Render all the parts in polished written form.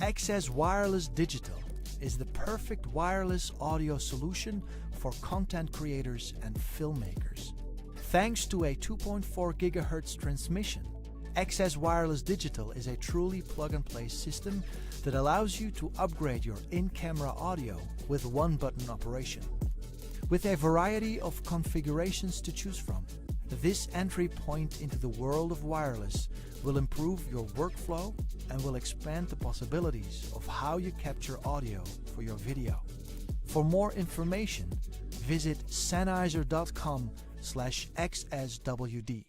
XS Wireless Digital is the perfect wireless audio solution for content creators and filmmakers. Thanks to a 2.4 GHz transmission, XS Wireless Digital is a truly plug-and-play system that allows you to upgrade your in-camera audio with one-button operation. With a variety of configurations to choose from, this entry point into the world of wireless will improve your workflow and will expand the possibilities of how you capture audio for your video. For more information, visit sennheiser.com/XSWD.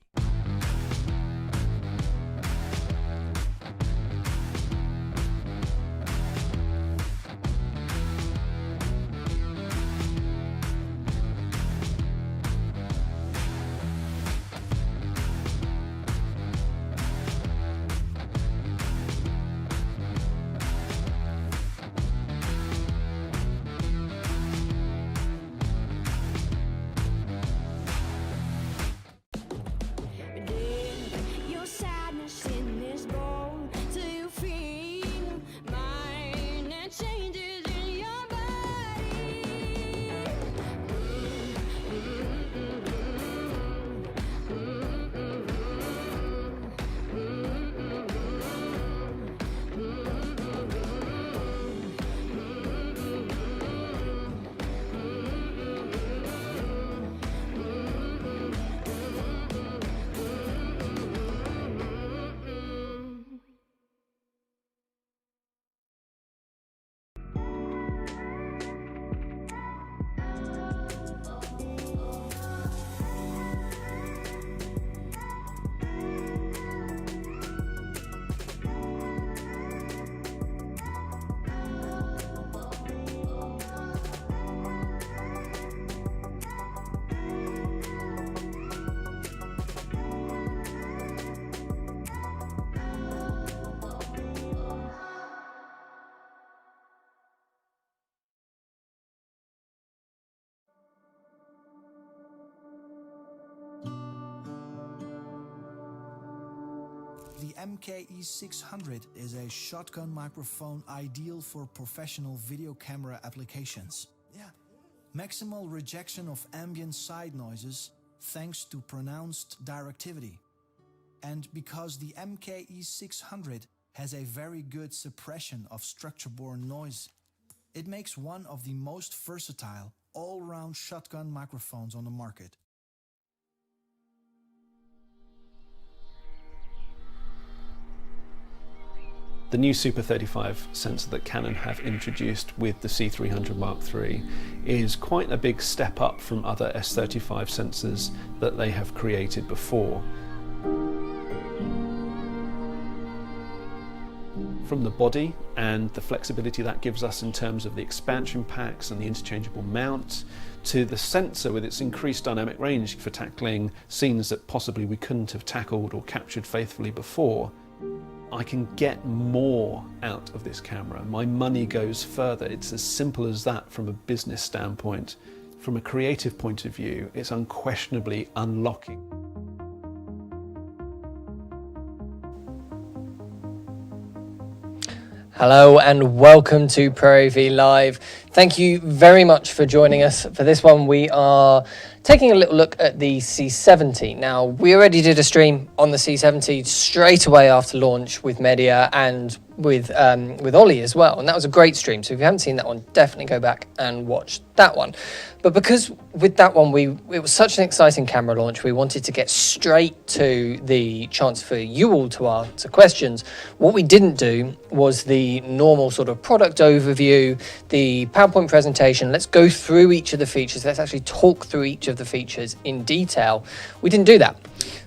The MKE600 is a shotgun microphone ideal for professional video camera applications. Maximal rejection of ambient side noises thanks to pronounced directivity. And because the MKE600 has a very good suppression of structure-borne noise, it makes one of the most versatile all-round shotgun microphones on the market. The new Super 35 sensor that Canon have introduced with the C300 Mark III is quite a big step up from other S35 sensors that they have created before. From the body and the flexibility that gives us in terms of the expansion packs and the interchangeable mount, to the sensor with its increased dynamic range for tackling scenes that possibly we couldn't have tackled or captured faithfully before, I can get more out of this camera. My money goes further. It's as simple as that from a business standpoint. From a creative point of view, it's unquestionably unlocking. Hello and welcome to Pro AV Live. Thank you very much for joining us. For this one, we are taking a little look at the C70. Now, we already did a stream on the C70 straight away after launch with Mehdia and with Ollie as well, and that was a great stream. So if you haven't seen that one, definitely go back and watch that one. But because with that one, it was such an exciting camera launch, we wanted to get straight to the chance for you all to answer questions. What we didn't do was the normal sort of product overview, the PowerPoint presentation. Let's go through each of the features. Let's actually talk through each of the features in detail. We didn't do that.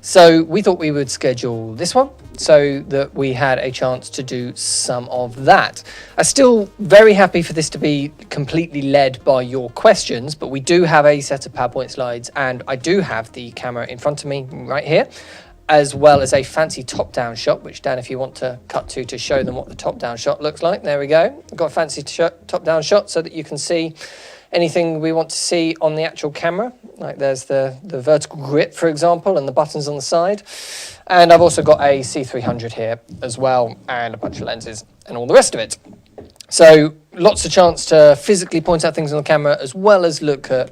So we thought we would schedule this one so that we had a chance to do some of that. I'm still very happy for this to be completely led by your questions, but we do have a set of PowerPoint slides and I do have the camera in front of me right here, as well as a fancy top-down shot, which Dan, if you want to cut to show them what the top-down shot looks like. There we go. I've got a fancy top-down shot so that you can see anything we want to see on the actual camera. Like there's the vertical grip, for example, and the buttons on the side. And I've also got a C300 here as well, and a bunch of lenses and all the rest of it. So lots of chance to physically point out things on the camera, as well as look at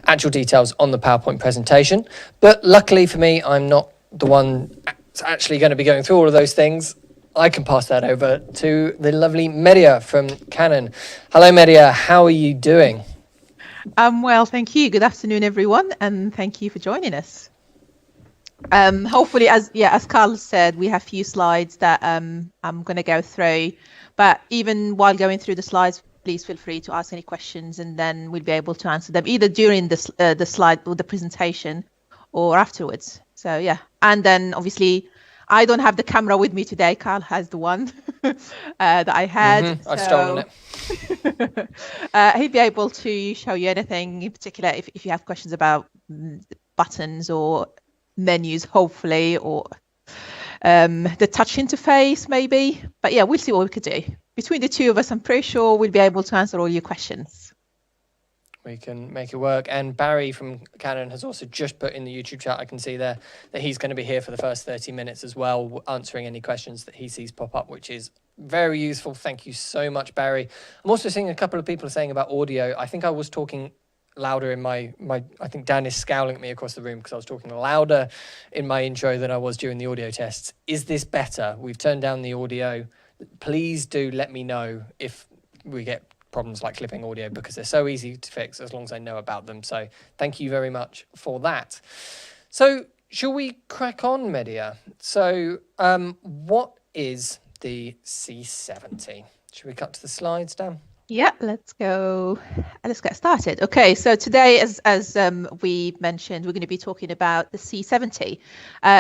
actual details on the PowerPoint presentation. But luckily for me, I'm not the one that's actually going to be going through all of those things. I can pass that over to the lovely Mehdia from Canon. Hello, Mehdia. How are you doing? Well, thank you. Good afternoon, everyone, and thank you for joining us. Hopefully, as Carl said, we have a few slides that I'm going to go through. But even while going through the slides, please feel free to ask any questions, and then we'll be able to answer them either during the slide or the presentation, or afterwards. So yeah, and then obviously, I don't have the camera with me today. Carl has the one that I had. I've stolen it. He'll be able to show you anything in particular if you have questions about buttons or menus, hopefully, or the touch interface maybe. But yeah, we'll see what we could do. Between the two of us, I'm pretty sure we'll be able to answer all your questions. We can make it work. And Barry from Canon has also just put in the YouTube chat, I can see there, that he's going to be here for the first 30 minutes as well, answering any questions that he sees pop up, which is very useful. Thank you so much, Barry. I'm also seeing a couple of people saying about audio. I think I was talking louder in my I think Dan is scowling at me across the room because I was talking louder in my intro than I was during the audio tests. Is this better? We've turned down the audio. Please do let me know if we get problems like clipping audio, because they're so easy to fix as long as I know about them. So thank you very much for that. So shall we crack on, Mehdia? So what is the C70? Should we cut to the slides, Dan? Yeah, let's go. Let's get started. Okay, so today, as we mentioned, we're going to be talking about the C70.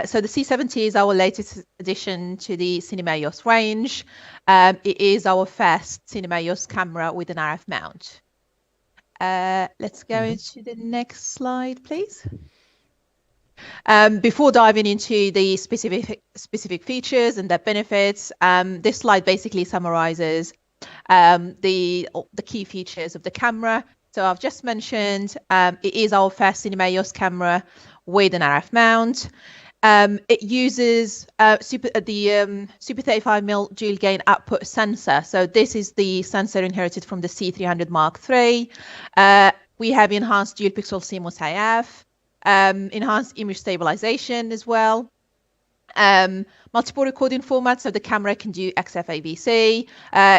So the C70 is our latest addition to the Cinema EOS range. It is our first Cinema EOS camera with an RF mount. Let's go into the next slide, please. Before diving into the specific features and their benefits, this slide basically summarizes the key features of the camera. So I've just mentioned it is our first Cinema EOS camera with an RF mount. It uses Super 35mm dual gain output sensor. So this is the sensor inherited from the C300 Mark III. We have enhanced dual pixel CMOS AF, enhanced image stabilization as well. Multiple recording formats, so the camera can do XFAVC,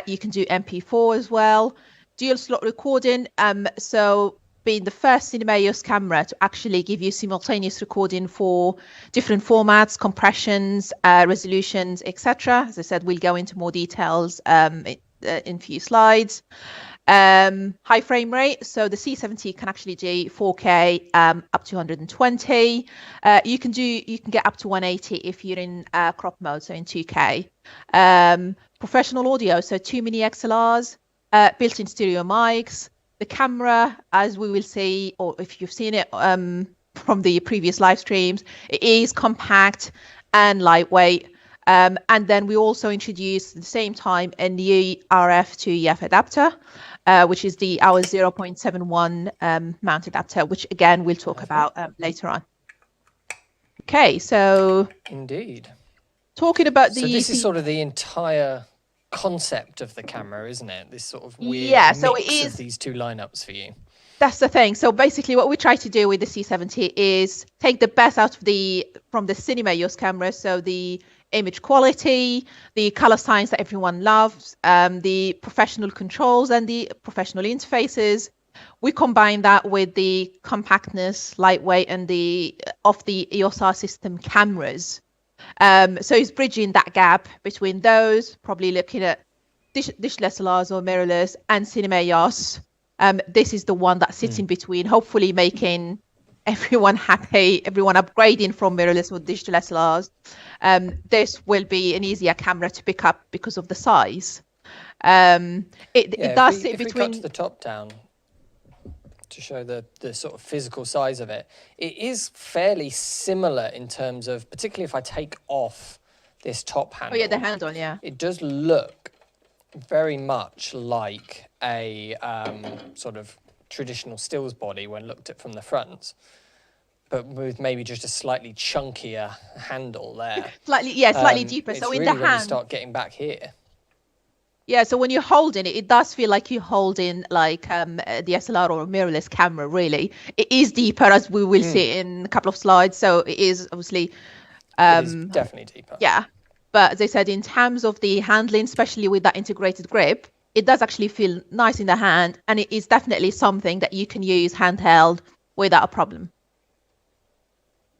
you can do MP4 as well. Dual slot recording, so being the first Cinema EOS camera to actually give you simultaneous recording for different formats, compressions, resolutions, etc. As I said, we'll go into more details in a few slides. High frame rate, so the C70 can actually do 4K up to 120. You can get up to 180 if you're in crop mode, so in 2K. Professional audio, so 2 mini XLRs, built-in stereo mics. The camera, as we will see, or if you've seen it from the previous live streams, it is compact and lightweight. And then we also introduced at the same time a new RF to EF adapter, which is our 0.71 mount adapter, which again we'll talk about later on. Okay, so indeed, talking about the. So this is sort of the entire concept of the camera, isn't it? This sort of weird mix of these two lineups for you. That's the thing. So basically what we try to do with the C70 is take the best out of from the Cinema EOS camera. So the image quality, the color science that everyone loves, the professional controls and the professional interfaces. We combine that with the compactness, lightweight, and of the EOS R system cameras. So it's bridging that gap between those, probably looking at dishless SLRs or mirrorless and Cinema EOS. This is the one that sits in between, hopefully making everyone happy, everyone upgrading from mirrorless or digital SLRs. This will be an easier camera to pick up because of the size. It does sit between. If we cut to the top down to show the sort of physical size of it, it is fairly similar in terms of, particularly if I take off this top handle. Oh yeah, the handle, yeah. It does look very much like a sort of traditional stills body when looked at from the front, but with maybe just a slightly chunkier handle there. Slightly deeper. It's So in really the when you hand, start getting back here. yeah. So when you're holding it, it does feel like you're holding like a DSLR or a mirrorless camera. Really, it is deeper, as we will see in a couple of slides. So it is obviously, It is definitely deeper. yeah. But as I said, in terms of the handling, especially with that integrated grip, it does actually feel nice in the hand, and it is definitely something that you can use handheld without a problem.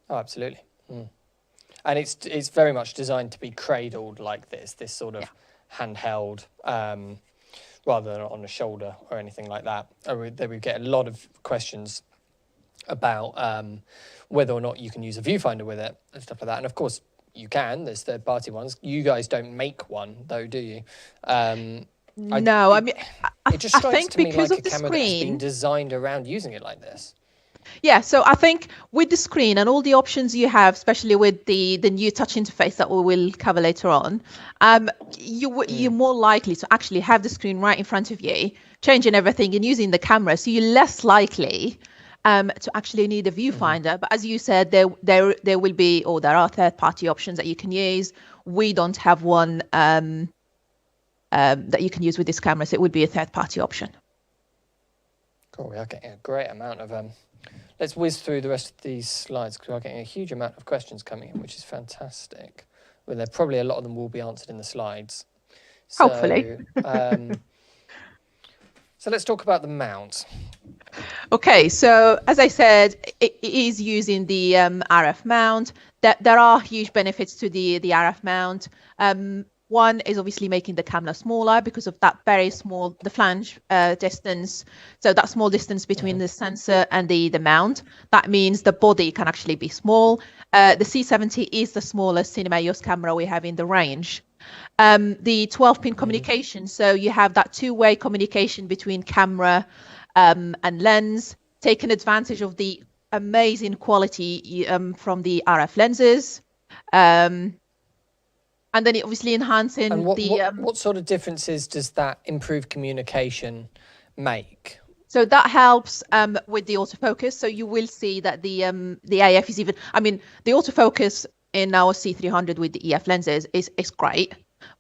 Oh, absolutely. And it's very much designed to be cradled like this sort of handheld, rather than on a shoulder or anything like that. We get a lot of questions about whether or not you can use a viewfinder with it and stuff like that. And of course, you can. There's third-party ones. You guys don't make one, though, do you? No, I mean, it just I strikes think to me because like of a the camera that's been screen. designed around using it like this. Yeah, so I think with the screen and all the options you have, especially with the new touch interface that we will cover later on, you're more likely to actually have the screen right in front of you, changing everything and using the camera. So you're less likely to actually need a viewfinder. But as you said, there will be, or there are third-party options that you can use. We don't have one that you can use with this camera, so it would be a third-party option. Cool, we are getting a great amount of let's whiz through the rest of these slides because we are getting a huge amount of questions coming in, which is fantastic. Well, there probably a lot of them will be answered in the slides. So, Hopefully. So let's talk about the mount. Okay, so as I said, it is using the RF mount. There are huge benefits to the RF mount. One is obviously making the camera smaller because of that very small, the flange distance. So that small distance between the sensor and the mount, that means the body can actually be small. The C70 is the smallest cinema EOS camera we have in the range. The 12-pin communication, so you have that two-way communication between camera and lens, taking advantage of the amazing quality from the RF lenses. And then it obviously enhancing and what sort of differences does that improved communication make? So that helps with the autofocus. So you will see that the AF is even, I mean, the autofocus in our C300 with the EF lenses is great,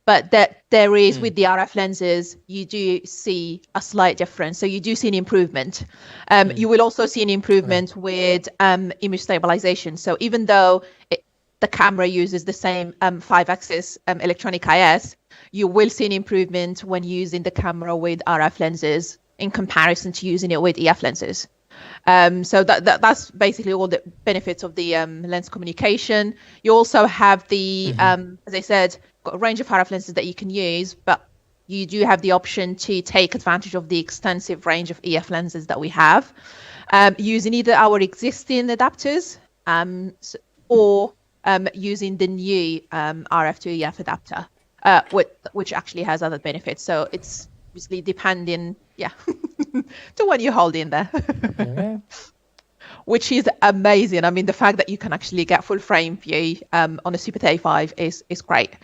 but that there is with the RF lenses, you do see a slight difference. So you do see an improvement. You will also see an improvement with image stabilization. So even though the camera uses the same 5-axis electronic IS, you will see an improvement when using the camera with RF lenses in comparison to using it with EF lenses. So that's basically all the benefits of the lens communication. You also have the, as I said, got a range of RF lenses that you can use, but you do have the option to take advantage of the extensive range of EF lenses that we have, using either our existing adapters or using the new RF to EF adapter, which actually has other benefits. So it's obviously depending, to what you hold in there, which is amazing. I mean, the fact that you can actually get full frame view on a Super 35 is great.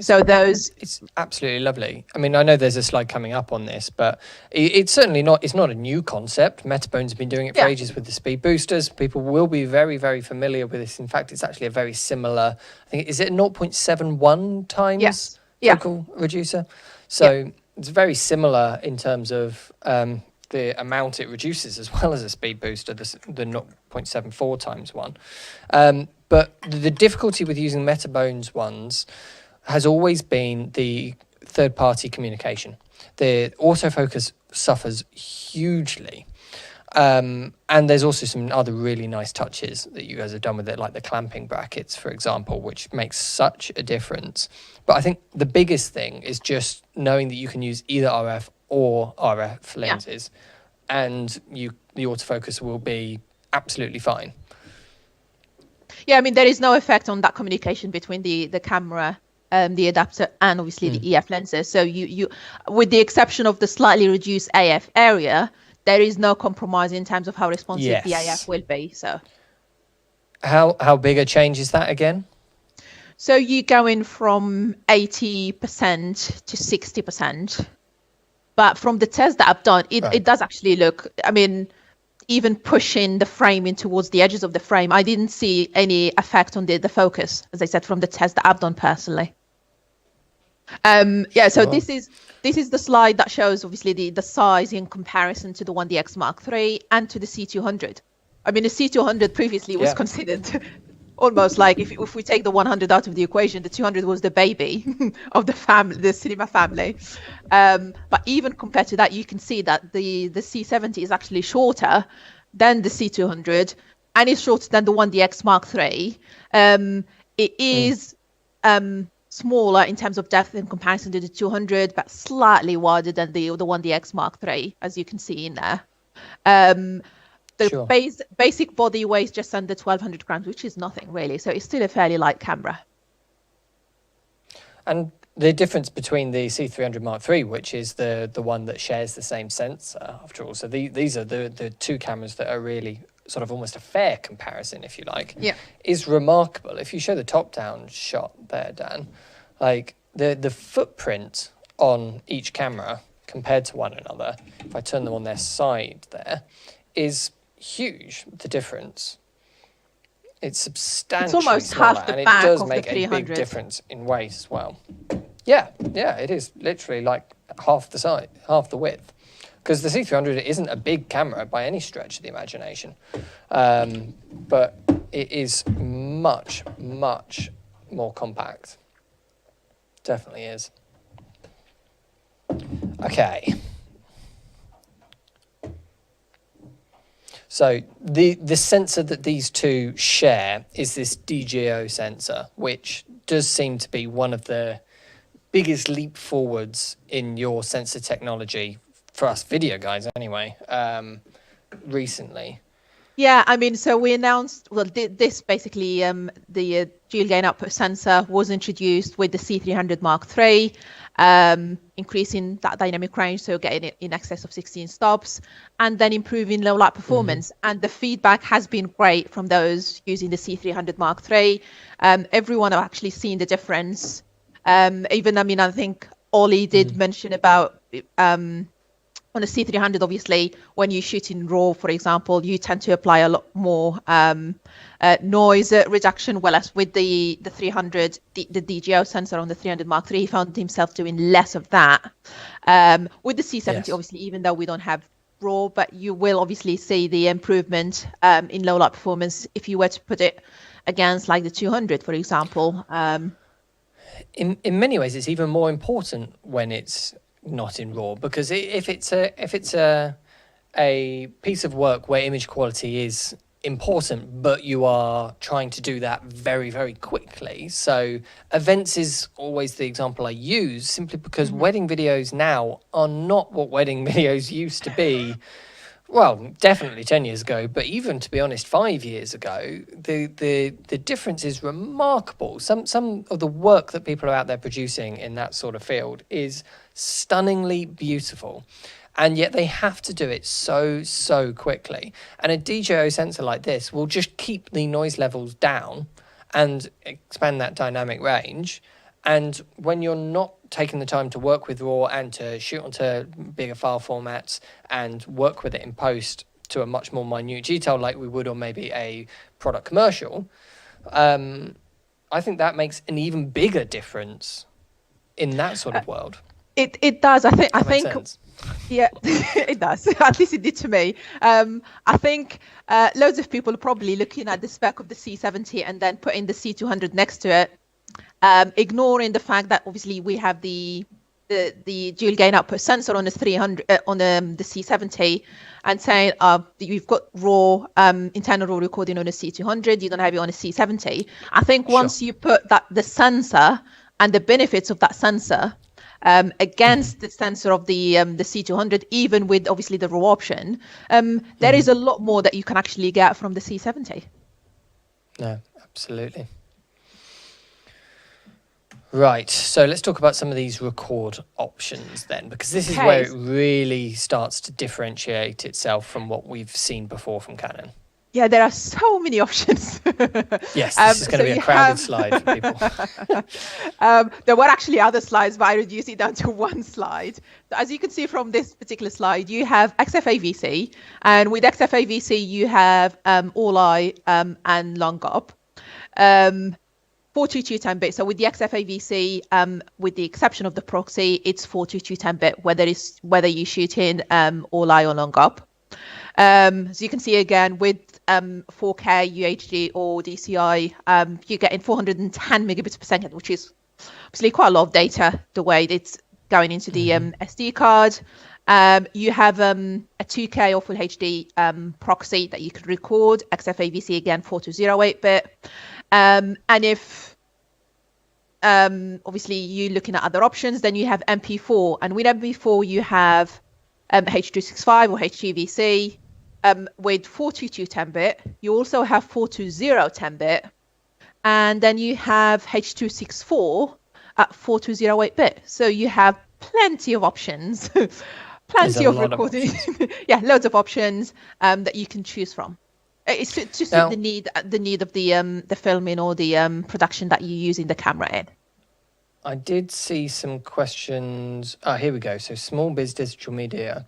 So it's absolutely lovely. I mean, I know there's a slide coming up on this, but it's certainly not. It's not a new concept. Metabone's been doing it for ages with the speed boosters. People will be very, very familiar with this. In fact, it's actually a very similar. I think is it 0.71 times focal reducer. So it's very similar in terms of the amount it reduces, as well as a speed booster, the 0.74 times one. But the difficulty with using Metabone's ones has always been the third-party communication. The autofocus suffers hugely. And there's also some other really nice touches that you guys have done with it, like the clamping brackets, for example, which makes such a difference. But I think the biggest thing is just knowing that you can use either RF or RF lenses, and the autofocus will be absolutely fine. Yeah, I mean, there is no effect on that communication between the camera, the adapter, and obviously the EF lenses. So you, with the exception of the slightly reduced AF area, there is no compromise in terms of how responsive the AF will be. So, how big a change is that again? So you're going from 80% to 60%. But from the test that I've done, it does actually look, I mean, even pushing the frame in towards the edges of the frame, I didn't see any effect on the focus, as I said, from the test that I've done personally. Yeah, so this is the slide that shows obviously the size in comparison to the 1DX Mark III and to the C200. I mean, the C200 previously was considered almost like, if we take the 100 out of the equation, the 200 was the baby of the family, the cinema family. But even compared to that, you can see that the C70 is actually shorter than the C200, and it's shorter than the 1DX Mark III. It is smaller in terms of depth in comparison to the 200, but slightly wider than the 1DX Mark III, as you can see in there. The basic body weighs just under 1,200 grams, which is nothing really. So it's still a fairly light camera. And the difference between the C300 Mark III, which is the one that shares the same sensor, after all. So these are the two cameras that are really sort of almost a fair comparison, if you like, is remarkable. If you show the top-down shot there, Dan, like the footprint on each camera compared to one another, if I turn them on their side there, is huge, the difference. It's substantially almost smaller, half the and it back does of make the a big 300. difference in weight as well. Yeah, it is literally like half the size, half the width. Because the C300 isn't a big camera by any stretch of the imagination. But it is much, much more compact. Definitely is. Okay. So the sensor that these two share is this DGO sensor, which does seem to be one of the biggest leap forwards in your sensor technology, for us video guys anyway, recently. Yeah, I mean, so we announced, well, this basically, the dual gain output sensor was introduced with the C300 Mark III, increasing that dynamic range, so getting it in excess of 16 stops, and then improving low light performance. And the feedback has been great from those using the C300 Mark III. Everyone have actually seen the difference. Even, I mean, I think Ollie did mention about on a C300, obviously, when you shoot in RAW, for example, you tend to apply a lot more noise reduction, whereas with the 300, the DGO sensor on the 300 Mark III, he found himself doing less of that. With the C70, obviously, even though we don't have RAW, but you will obviously see the improvement in low light performance if you were to put it against like the 200, for example. In many ways, it's even more important when it's not in RAW, because if it's a piece of work where image quality is important, but you are trying to do that very, very quickly. So events is always the example I use, simply because wedding videos now are not what wedding videos used to be. Well, definitely 10 years ago, but even, to be honest, 5 years ago, the difference is remarkable. Some of the work that people are out there producing in that sort of field is stunningly beautiful, and yet they have to do it so quickly. And a DJO sensor like this will just keep the noise levels down and expand that dynamic range. And when you're not taking the time to work with RAW and to shoot onto bigger file formats and work with it in post to a much more minute detail like we would on maybe a product commercial, I think that makes an even bigger difference in that sort of world. It does. I think Sense. Yeah, it does. At least it did to me. I think loads of people are probably looking at the spec of the C70 and then putting the C200 next to it, ignoring the fact that obviously we have the dual gain output sensor on the 300 on the C70, and saying you've got raw internal raw recording on a C200, you don't have it on a C70. I think once you put the sensor and the benefits of that sensor against the sensor of the C200, even with obviously the raw option, there is a lot more that you can actually get from the C70. No, absolutely. Right, so let's talk about some of these record options then, because this is where it really starts to differentiate itself from what we've seen before from Canon. Yeah, there are so many options. Yes, this is going to be a crowded slide for people. There were actually other slides, but I reduced it down to one slide. So as you can see from this particular slide, you have XFAVC, and with XFAVC, you have all-eye and long-op. 422 10-bit. So with the XFAVC, with the exception of the proxy, it's 422 10-bit, whether you shoot in all-eye or long-op. So you can see again with 4K UHD or DCI, you're getting 410 megabits per second, which is obviously quite a lot of data the way it's going into the SD card. You have a 2K or Full HD proxy that you could record, XFAVC again 4208-bit. And if obviously you're looking at other options, then you have MP4, and with MP4 you have H.265 or HEVC with 422 10-bit. You also have 420 10-bit, and then you have H.264 at 4208-bit. So you have plenty of options, plenty of recording. Yeah, loads of options that you can choose from. It's just now, the need of the filming or the production that you use in the camera in. I did see some questions. Here we go. So Small Biz Digital Media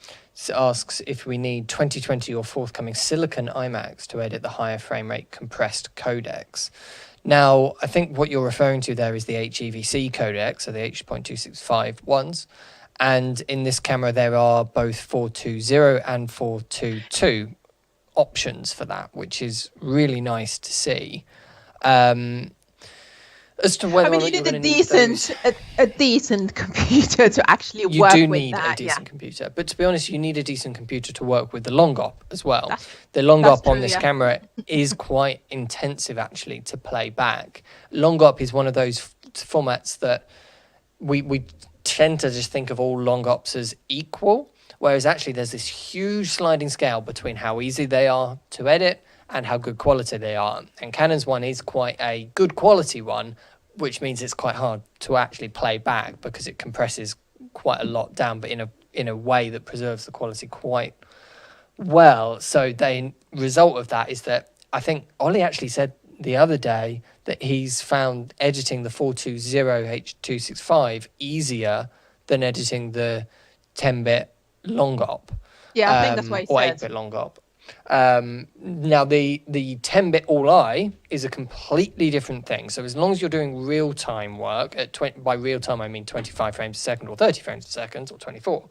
asks if we need 2020 or forthcoming silicon iMacs to edit the higher frame rate compressed codecs. Now, I think what you're referring to there is the HEVC codec, so the H.265 ones. And in this camera, there are both 420 and 422 options for that, which is really nice to see. As to whether you need a decent computer to actually work with that. You do need a decent computer, but to be honest, you need a decent computer to work with the long op as well. The long op on this camera is quite intensive actually to play back. Long op is one of those formats that we tend to just think of all long ops as equal, whereas actually there's this huge sliding scale between how easy they are to edit and how good quality they are. And Canon's one is quite a good quality one, which means it's quite hard to actually play back because it compresses quite a lot down, but in a way that preserves the quality quite well. So the result of that is that I think Ollie actually said the other day that he's found editing the 420 H.265 easier than editing the 10-bit long op. Yeah, I think that's what he or said. 8-bit long op. Now the 10-bit all-eye is a completely different thing. So as long as you're doing real-time work, by real-time I mean 25 frames a second or 30 frames a second or 24,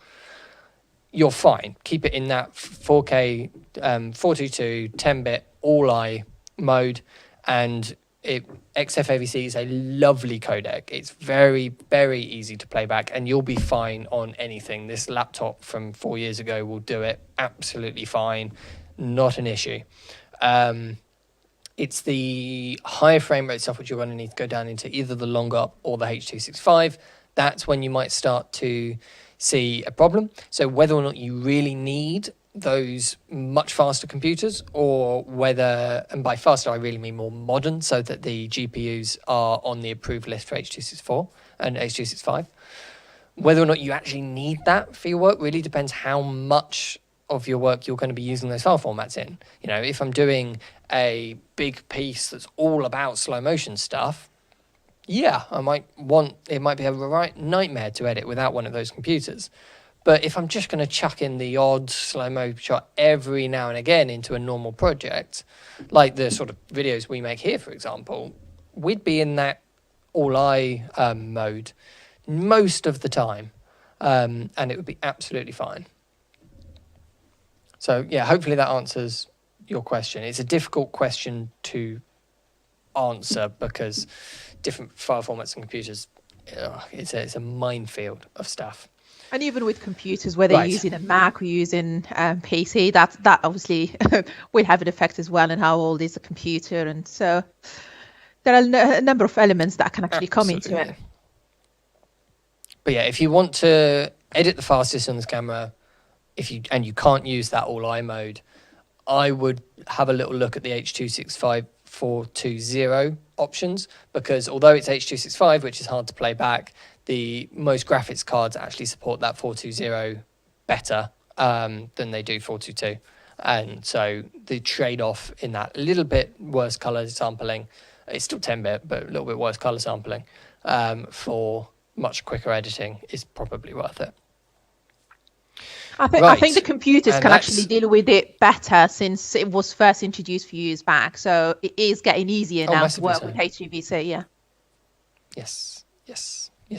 you're fine. Keep it in that 4K 422 10-bit all-eye mode, and XFAVC is a lovely codec. It's very, very easy to play back, and you'll be fine on anything. This laptop from 4 years ago will do it absolutely fine. Not an issue. It's the higher frame rate stuff which you're going to need to go down into either the long op or the H.265. That's when you might start to see a problem. So whether or not you really need those much faster computers, or whether, and by faster I really mean more modern, so that the GPUs are on the approved list for H.264 and H.265. Whether or not you actually need that for your work really depends how much of your work you're going to be using those file formats in. You know, if I'm doing a big piece that's all about slow motion stuff, yeah, it might be a right nightmare to edit without one of those computers. But if I'm just going to chuck in the odd slow-mo shot every now and again into a normal project, like the sort of videos we make here, for example, we'd be in that all-eye mode most of the time, and it would be absolutely fine. So, yeah, hopefully that answers your question. It's a difficult question to answer because different file formats and computers, it's a minefield of stuff. And even with computers, whether you're using a Mac or using PC, that obviously will have an effect as well on how old is the computer. And so there are a number of elements that can actually come into it. But yeah, if you want to edit the fastest on this camera, and you can't use that all-eye mode, I would have a little look at the H.265 420 options, because although it's H.265, which is hard to play back, the most graphics cards actually support that 420 better than they do 422. And so the trade-off in that little bit worse color sampling, it's still 10-bit, but a little bit worse color sampling for much quicker editing is probably worth it. I think the computers can actually deal with it better since it was first introduced a few years back. So it is getting easier now to work with HEVC, yeah. Yes,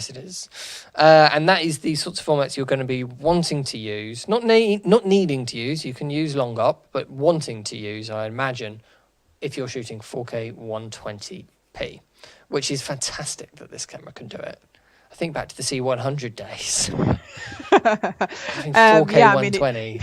it is. And that is the sorts of formats you're going to be wanting to use, not needing to use. You can use long op, but wanting to use, I imagine, if you're shooting 4K 120p, which is fantastic that this camera can do it. I think back to the C100 days. Having 4K 120.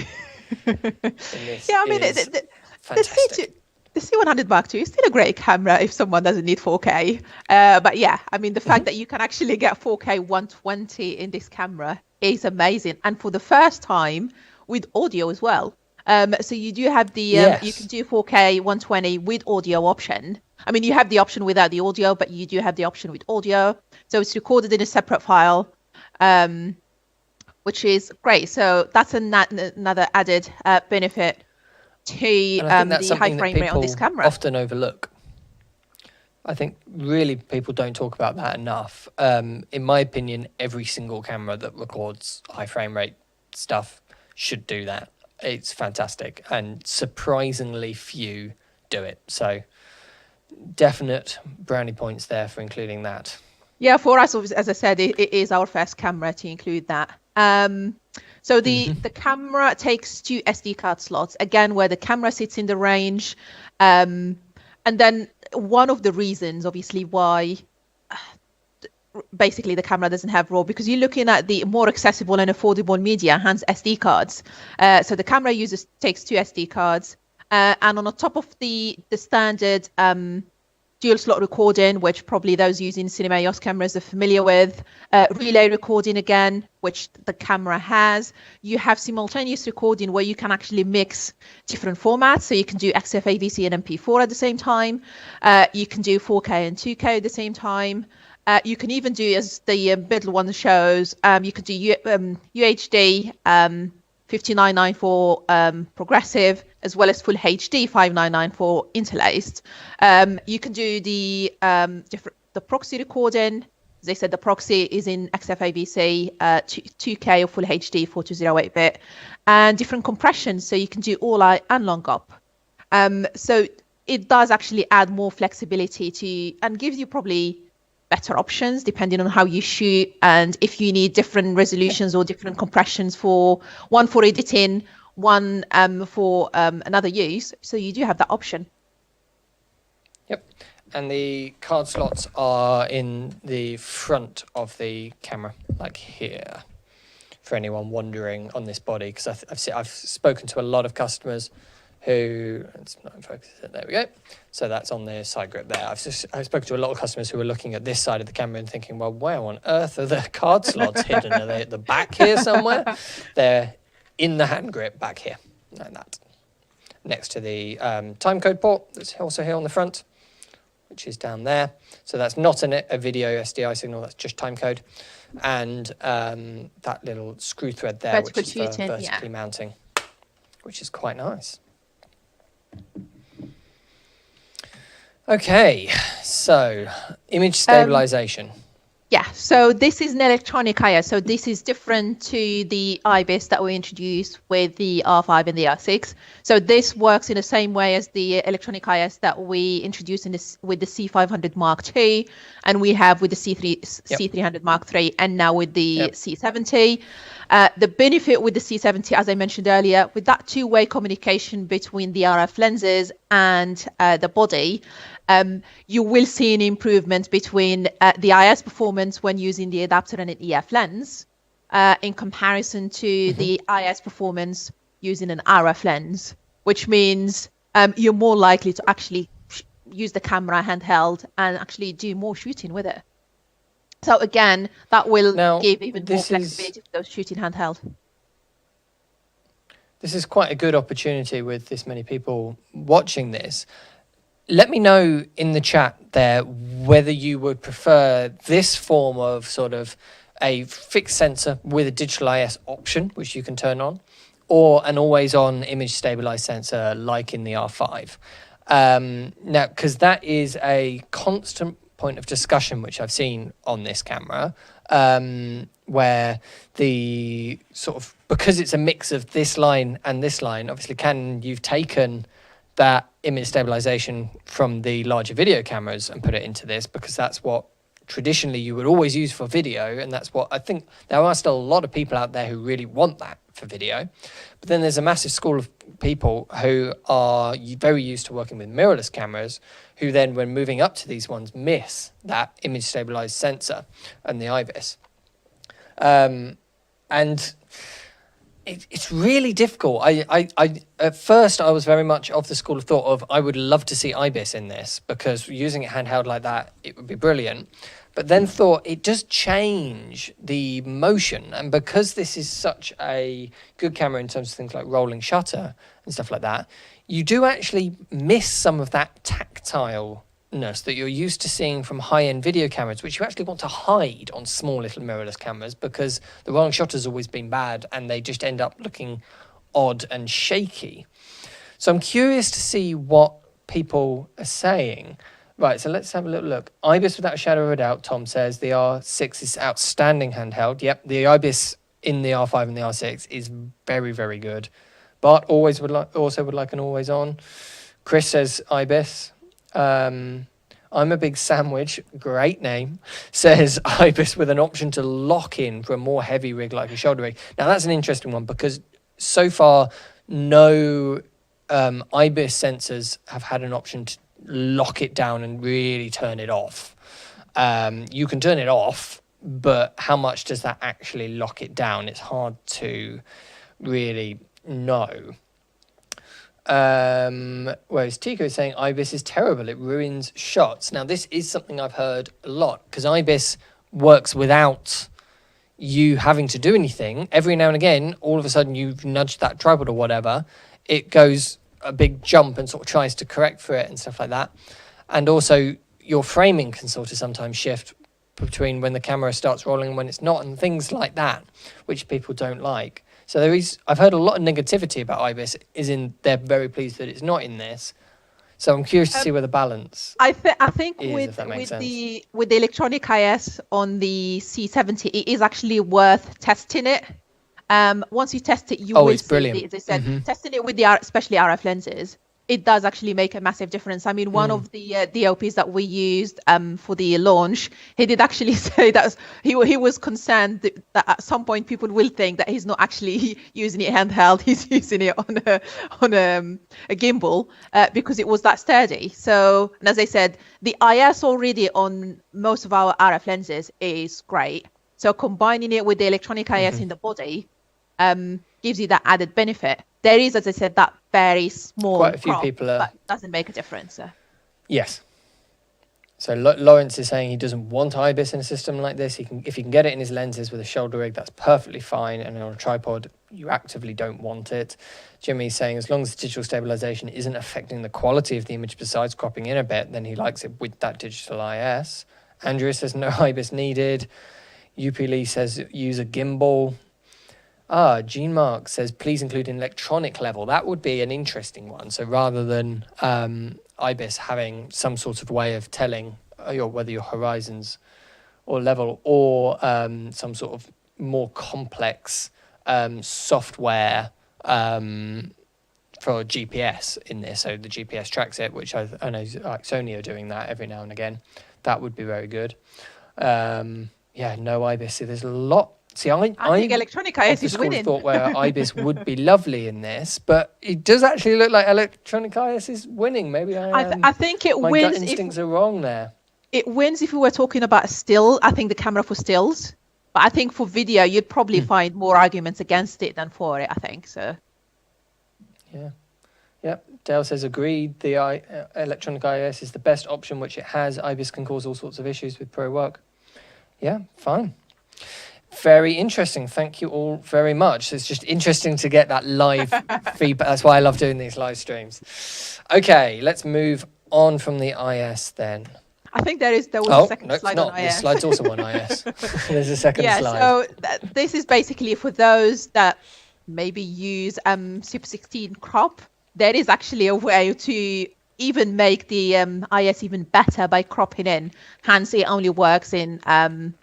The C100 Mark II is still a great camera if someone doesn't need 4K. But yeah, I mean, the fact that you can actually get 4K 120 in this camera is amazing. And for the first time with audio as well. So you do have the, you can do 4K 120 with audio option. I mean, you have the option without the audio, but you do have the option with audio. So it's recorded in a separate file, which is great. So that's another added benefit to the high frame rate on this camera. Often overlook. I think really people don't talk about that enough. In my opinion, every single camera that records high frame rate stuff should do that. It's fantastic, and surprisingly few do it. So definite brownie points there for including that. Yeah, for us, as I said, it is our first camera to include that. So the camera takes 2 SD card slots, again, where the camera sits in the range. And then one of the reasons, obviously, why basically the camera doesn't have RAW, because you're looking at the more accessible and affordable media, hence SD cards. So the camera takes 2 SD cards. And on the top of the standard dual slot recording, which probably those using Cinema EOS cameras are familiar with, relay recording again, which the camera has. You have simultaneous recording where you can actually mix different formats. So you can do XF, AVC, and MP4 at the same time. You can do 4K and 2K at the same time. You can even do, as the middle one shows, you can do UHD 5994 progressive, as well as full HD 5994 interlaced. You can do the proxy recording. As I said, the proxy is in XFAVC, 2K or full HD 4208-bit, and different compressions. So you can do all-eye and long op. So it does actually add more flexibility and gives you probably better options depending on how you shoot, and if you need different resolutions or different compressions one for editing, one for another use. So you do have that option. Yep. And the card slots are in the front of the camera, like here, for anyone wondering on this body, because I've spoken to a lot of customers who, it's not in focus, there we go. So that's on the side grip there. I've spoken to a lot of customers who are looking at this side of the camera and thinking, well, where on earth are the card slots hidden? Are they at the back here somewhere? They're in the hand grip back here, like that. Next to the timecode port that's also here on the front, which is down there. So that's not a video SDI signal, that's just timecode. And that little screw thread there, which is for vertically mounting, which is quite nice. Okay, so image stabilization. Yeah, so this is an electronic IS. So this is different to the IBIS that we introduced with the R5 and the R6. So this works in the same way as the electronic IS that we introduced with the C500 Mark II, and we have with the C300 Mark III, and now with the C70. The benefit with the C70, as I mentioned earlier, with that two-way communication between the RF lenses and the body, you will see an improvement between the IS performance when using the adapter and an EF lens in comparison to the IS performance using an RF lens, which means you're more likely to actually use the camera handheld and actually do more shooting with it. So again, that will give even more flexibility to those shooting handheld. This is quite a good opportunity with this many people watching this. Let me know in the chat there whether you would prefer this form of sort of a fixed sensor with a digital IS option, which you can turn on, or an always-on image stabilized sensor like in the R5. Now, because that is a constant point of discussion which I've seen on this camera, where the sort of, because it's a mix of this line and this line, obviously Canon, you've taken that image stabilization from the larger video cameras and put it into this, because that's what traditionally you would always use for video, and that's what I think there are still a lot of people out there who really want that for video. But then there's a massive school of people who are very used to working with mirrorless cameras, who then, when moving up to these ones, miss that image stabilized sensor and the IBIS. And it's really difficult. I at first I was very much of the school of thought of I would love to see IBIS in this, because using it handheld like that, it would be brilliant. But then thought it does change the motion, and because this is such a good camera in terms of things like rolling shutter and stuff like that, you do actually miss some of that tactileness that you're used to seeing from high-end video cameras, which you actually want to hide on small little mirrorless cameras, because the rolling shutter's always been bad and they just end up looking odd and shaky. So I'm curious to see what people are saying. Right, so let's have a little look. IBIS without a shadow of a doubt, Tom says. The R6 is outstanding handheld. Yep, the IBIS in the R5 and the R6 is very, very good. Bart also would like an always on. Chris says IBIS. I'm a big sandwich, great name, says IBIS with an option to lock in for a more heavy rig like a shoulder rig. Now that's an interesting one, because so far no IBIS sensors have had an option to lock it down and really turn it off. You can turn it off, but how much does that actually lock it down? It's hard to really know. Whereas Tico is saying IBIS is terrible, it ruins shots. Now this is something I've heard a lot, because IBIS works without you having to do anything. Every now and again, all of a sudden you've nudged that tripod or whatever, it goes a big jump and sort of tries to correct for it and stuff like that. And also your framing can sort of sometimes shift between when the camera starts rolling and when it's not, and things like that, which people don't like. So I've heard a lot of negativity about IBIS, they're very pleased that it's not in this. So I'm curious to see where the balance I think is, with if that makes sense. the electronic IS on the C70, it is actually worth testing it. Once you test it, you will it's see, brilliant. as I said, testing it with especially RF lenses, it does actually make a massive difference. I mean, one of the DOPs that we used for the launch, he did actually say that he was concerned that at some point people will think that he's not actually using it handheld, he's using it on a gimbal, because it was that sturdy. So, and as I said, the IS already on most of our RF lenses is great. So combining it with the electronic IS in the body gives you that added benefit. There is, as I said, that very small quite a few crop, people are... but it doesn't make a difference. Yes. So Lawrence is saying he doesn't want IBIS in a system like this. If he can get it in his lenses with a shoulder rig, that's perfectly fine. And on a tripod, you actively don't want it. Jimmy's saying as long as the digital stabilization isn't affecting the quality of the image besides cropping in a bit, then he likes it with that digital IS. Andrew says no IBIS needed. UP Lee says use a gimbal. Gene Mark says please include an electronic level. That would be an interesting one. So rather than IBIS having some sort of way of telling whether your horizons or level, or some sort of more complex software for GPS in this, so the GPS tracks it, which I know like Sony are doing that every now and again. That would be very good. No IBIS. There's a lot. See, I think electronic IS is winning. Thought where IBIS would be lovely in this, but it does actually look like electronic IS is winning. Maybe I think it my wins. Gut instincts are wrong there. It wins if we were talking about still. I think the camera for stills, but I think for video you'd probably find more arguments against it than for it. I think so. Yeah. Yep. Dale says agreed. The electronic IS is the best option, which it has. IBIS can cause all sorts of issues with pro work. Yeah, fine. Very interesting. Thank you all very much. It's just interesting to get that live feedback. That's why I love doing these live streams. Okay, let's move on from the IS then. I think there was a second slide on IS. This slide's also on IS. There's a second slide. So this is basically for those that maybe use Super 16 crop, there is actually a way to even make the IS even better by cropping in. Hence, it only works in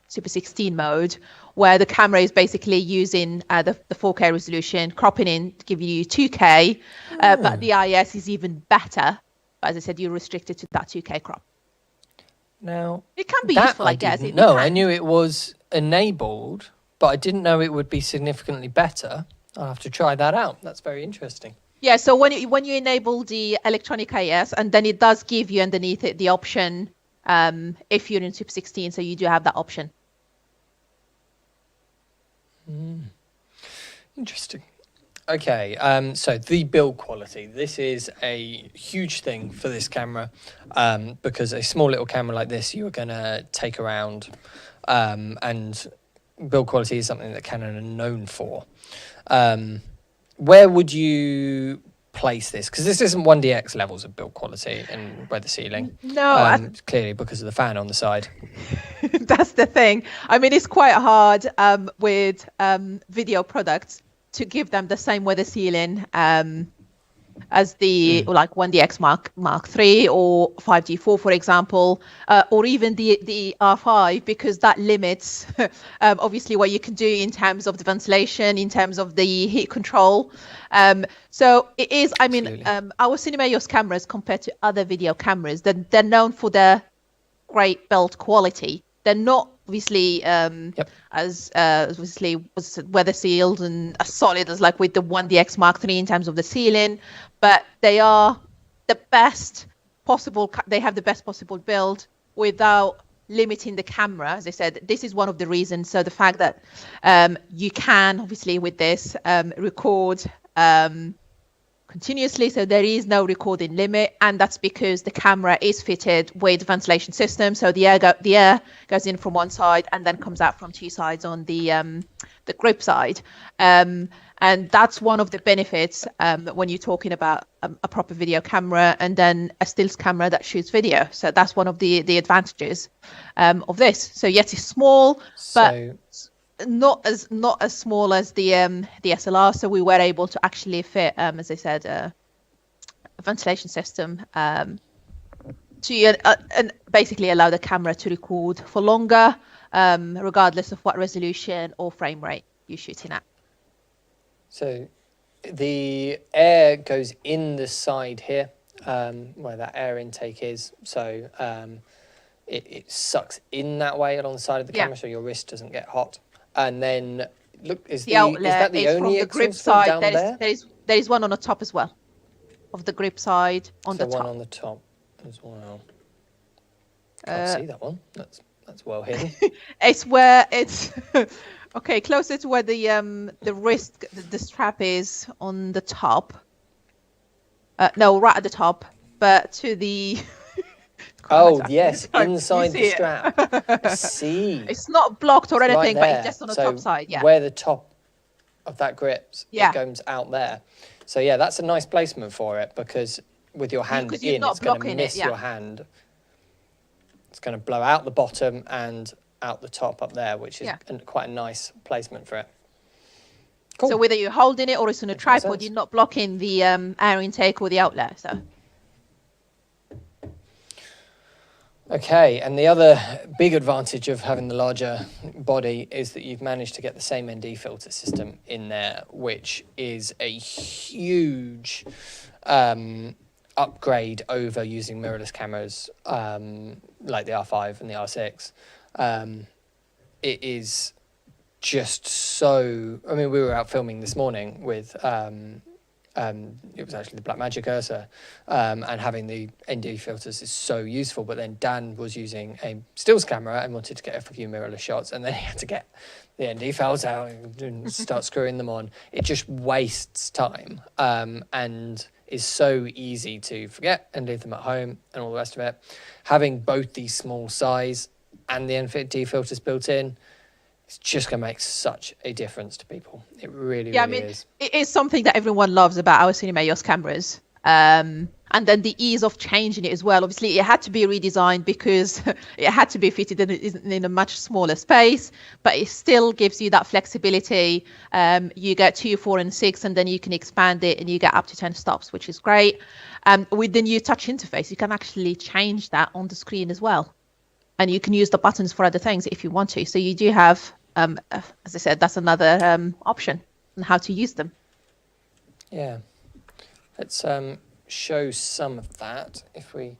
Super 16 mode, where the camera is basically using the 4K resolution, cropping in to give you 2K, but the IS is even better. But as I said, you're restricted to that 2K crop. Now, it can be that useful, I guess. didn't know. I knew it was enabled, but I didn't know it would be significantly better. I'll have to try that out. That's very interesting. Yeah, so when you enable the electronic IS, and then it does give you underneath it the option if you're in Super 16, so you do have that option. Interesting. Okay, so the build quality. This is a huge thing for this camera because a small little camera like this you are going to take around, and build quality is something that Canon are known for. Where would you place this? Because this isn't 1DX levels of build quality and weather sealing. No, clearly because of the fan on the side. That's the thing. I mean, it's quite hard with video products to give them the same weather sealing as the like 1DX Mark III or 5G4, for example, or even the R5, because that limits obviously what you can do in terms of the ventilation, in terms of the heat control. So it is, I mean, our Cinema EOS cameras compared to other video cameras, they're known for their great build quality. They're not obviously as obviously was weather sealed and as solid as like with the 1DX Mark III in terms of the sealing, but they are the best possible. They have the best possible build without limiting the camera. As I said, this is one of the reasons. So the fact that you can obviously with this record continuously, so there is no recording limit, and that's because the camera is fitted with ventilation system, so the air goes in from one side and then comes out from two sides on the grip side, and that's one of the benefits when you're talking about a proper video camera and then a stills camera that shoots video. So that's one of the advantages of this. So yes, it's small, but not as small as the SLR, so we were able to actually fit, as I said, a ventilation system to and basically allow the camera to record for longer, regardless of what resolution or frame rate you're shooting at. So the air goes in the side here, where that air intake is. So it sucks in that way along the side of the camera, so your wrist doesn't get hot. And then look, is that the only from the grip side down there? There is one on the top as well, of the grip side on the top. One on the top as well. Can't see that one. That's well hidden. It's where it's okay, closer to where the wrist, the strap is on the top. No, right at the top, but to the. Oh, yes, inside the strap. I see. It's not blocked or anything, right, but it's just on the top side, where the top of that grips, it goes out there. So, yeah, that's a nice placement for it, because with your hand in, it's going to miss your hand. It's going to blow out the bottom and out the top up there, which is quite a nice placement for it. Cool. So whether you're holding it or it's on a tripod, you're not blocking the air intake or the outlet. So. Okay, and the other big advantage of having the larger body is that you've managed to get the same ND filter system in there, which is a huge upgrade over using mirrorless cameras like the R5 and the R6. It is just so... I mean, we were out filming this morning with... it was actually the Blackmagic Ursa, and having the ND filters is so useful. But then Dan was using a stills camera and wanted to get a few mirrorless shots, and then he had to get the ND files out and start screwing them on. It just wastes time, and is so easy to forget and leave them at home and all the rest of it. Having both the small size and the ND filters built in, it's just going to make such a difference to people. It really, really is. It is something that everyone loves about our Cinema EOS cameras. And then the ease of changing it as well. Obviously, it had to be redesigned because it had to be fitted in a much smaller space, but it still gives you that flexibility. You get 2, 4, and 6, and then you can expand it and you get up to 10 stops, which is great. With the new touch interface, you can actually change that on the screen as well. And you can use the buttons for other things if you want to. So you do have, as I said, that's another option on how to use them. Yeah. Let's show some of that if we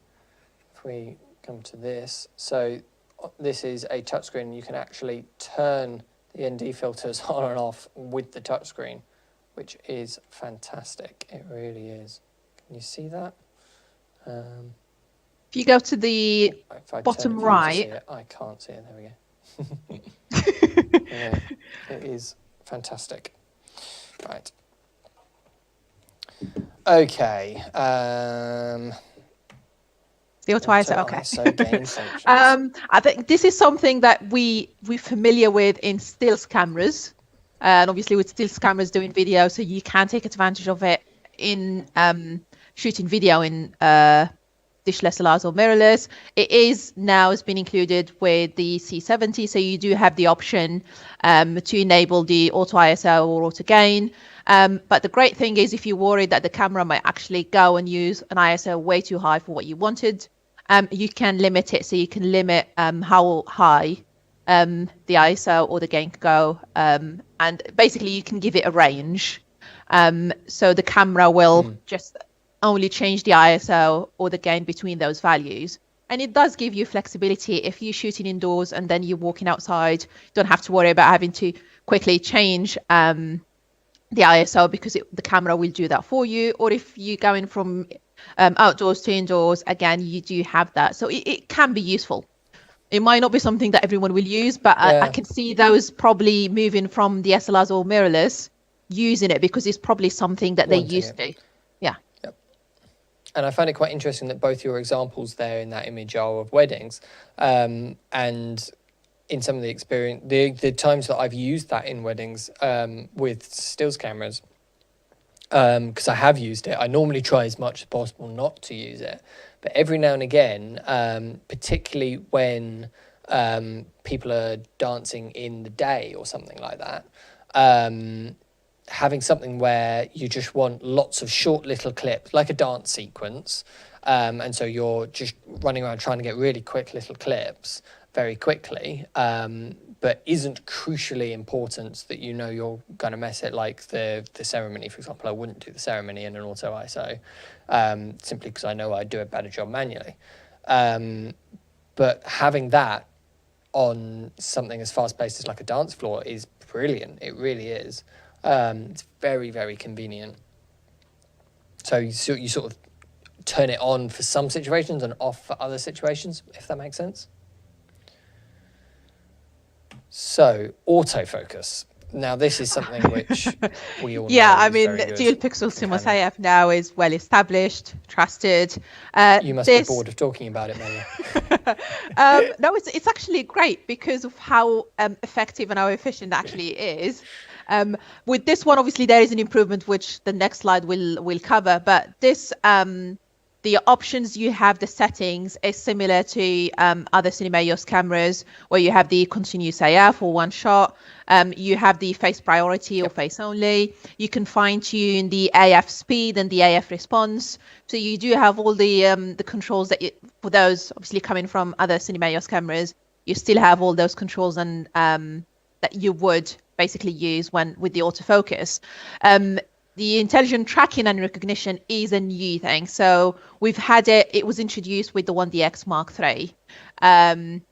come to this. So this is a touchscreen. You can actually turn the ND filters on and off with the touchscreen, which is fantastic. It really is. Can you see that? If you go to the bottom right, I can't see it. There we go. Yeah, it is fantastic. Right. Okay. the auto ISO. Okay. ISO gain functions. I think this is something that we're familiar with in stills cameras, and obviously with stills cameras doing video, so you can take advantage of it in shooting video in dishless SLRs or mirrorless. It is now has been included with the C70, so you do have the option to enable the auto ISO or auto gain. But the great thing is, if you're worried that the camera might actually go and use an ISO way too high for what you wanted, you can limit it. So you can limit how high the ISO or the gain can go, and basically you can give it a range. So the camera will just only change the ISO or the gain between those values. And it does give you flexibility. If you're shooting indoors and then you're walking outside, you don't have to worry about having to quickly change the ISO, because the camera will do that for you. Or if you're going from outdoors to indoors, again, you do have that. So it can be useful. It might not be something that everyone will use, but I can see those probably moving from the SLRs or mirrorless using it, because it's probably something that they used to. Yeah. Yep. And I find it quite interesting that both your examples there in that image are of weddings, and in some of the experience, the times that I've used that in weddings with stills cameras, because I have used it. I normally try as much as possible not to use it, but every now and again, particularly when people are dancing in the day or something like that, having something where you just want lots of short little clips, like a dance sequence, and so you're just running around trying to get really quick little clips very quickly, but isn't crucially important that you know you're going to mess it, like the ceremony, for example. I wouldn't do the ceremony in an auto ISO, simply because I know I'd do a better job manually. But having that on something as fast-paced as like a dance floor is brilliant. It really is. It's very, very convenient. So you sort of turn it on for some situations and off for other situations, if that makes sense. So, autofocus. Now, this is something which we all know. Yeah, I mean, dual pixel CMOS AF now is well established, trusted. You must be bored of talking about it, Mehdia. No, it's actually great because of how effective and how efficient it actually is. With this one, obviously, there is an improvement, which the next slide will cover. But this, the options you have, the settings, is similar to other Cinema EOS cameras, where you have the continuous AF or one shot. You have the face priority or face only. You can fine tune the AF speed and the AF response. So you do have all the controls that for those obviously coming from other Cinema EOS cameras. You still have all those controls and that you would basically use with the autofocus. The intelligent tracking and recognition is a new thing. So we've had it was introduced with the 1DX Mark III. And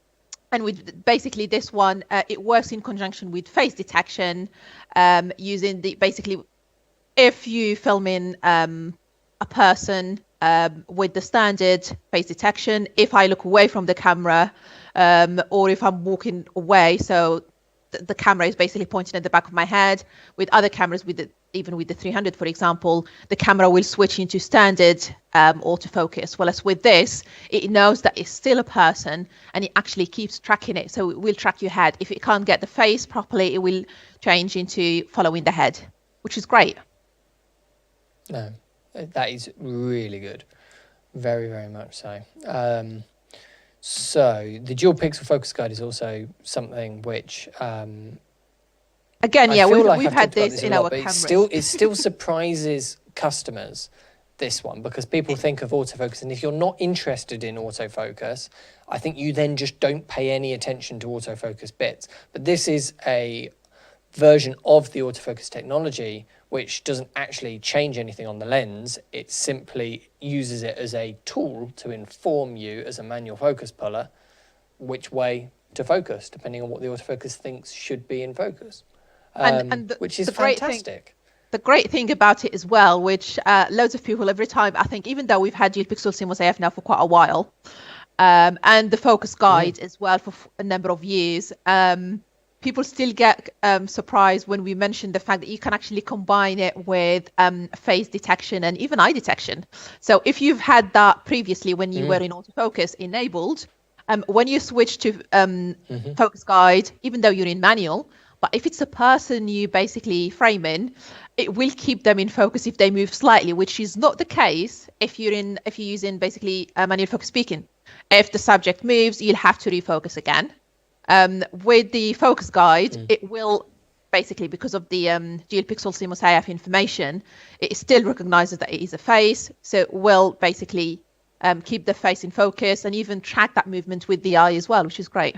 with basically this one, it works in conjunction with face detection, using basically, if you film in a person with the standard face detection, if I look away from the camera, or if I'm walking away, so the camera is basically pointing at the back of my head. With other cameras, even with the 300, for example, the camera will switch into standard autofocus. Whereas with this, it knows that it's still a person and it actually keeps tracking it. So it will track your head. If it can't get the face properly, it will change into following the head, which is great. No, That is really good. Very, very much so. So the dual pixel focus guide is also something which again, I yeah, feel we've, like we've I've had talked about this a in lot, our but cameras. it still surprises customers, this one, because people think of autofocus, and if you're not interested in autofocus, I think you then just don't pay any attention to autofocus bits. But this is a version of the autofocus technology which doesn't actually change anything on the lens. It simply uses it as a tool to inform you as a manual focus puller which way to focus, depending on what the autofocus thinks should be in focus, which is fantastic. The great thing about it as well, which loads of people every time, I think, even though we've had dual pixel CMOS AF now for quite a while, and the focus guide as well for a number of years, people still get surprised when we mention the fact that you can actually combine it with face detection and even eye detection. So if you've had that previously when you were in autofocus enabled, when you switch to focus guide, even though you're in manual, but if it's a person you basically frame in, it will keep them in focus if they move slightly, which is not the case if you're using basically manual focus peaking. If the subject moves, you'll have to refocus again. With the focus guide, it will basically, because of the dual pixel CMOS AF information, it still recognizes that it is a face, so it will basically keep the face in focus and even track that movement with the eye as well, which is great.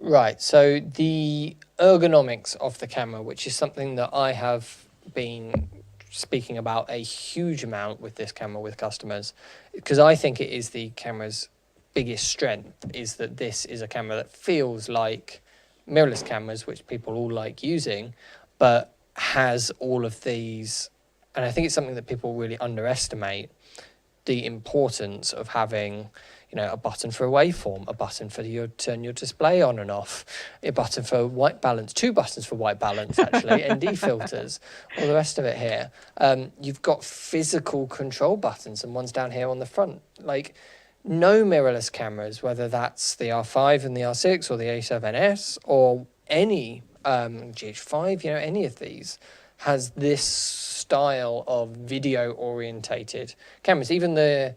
Right, so the ergonomics of the camera, which is something that I have been speaking about a huge amount with this camera with customers, because I think it is the camera's biggest strength, is that this is a camera that feels like mirrorless cameras, which people all like using, but has all of these, and I think it's something that people really underestimate, the importance of having, you know, a button for a waveform, a button for turn your display on and off, a button for white balance, two buttons for white balance, actually, ND filters, all the rest of it here. You've got physical control buttons and ones down here on the front. Like, no mirrorless cameras, whether that's the R5 and the R6 or the A7S or any GH5, you know, any of these, has this style of video orientated cameras. Even the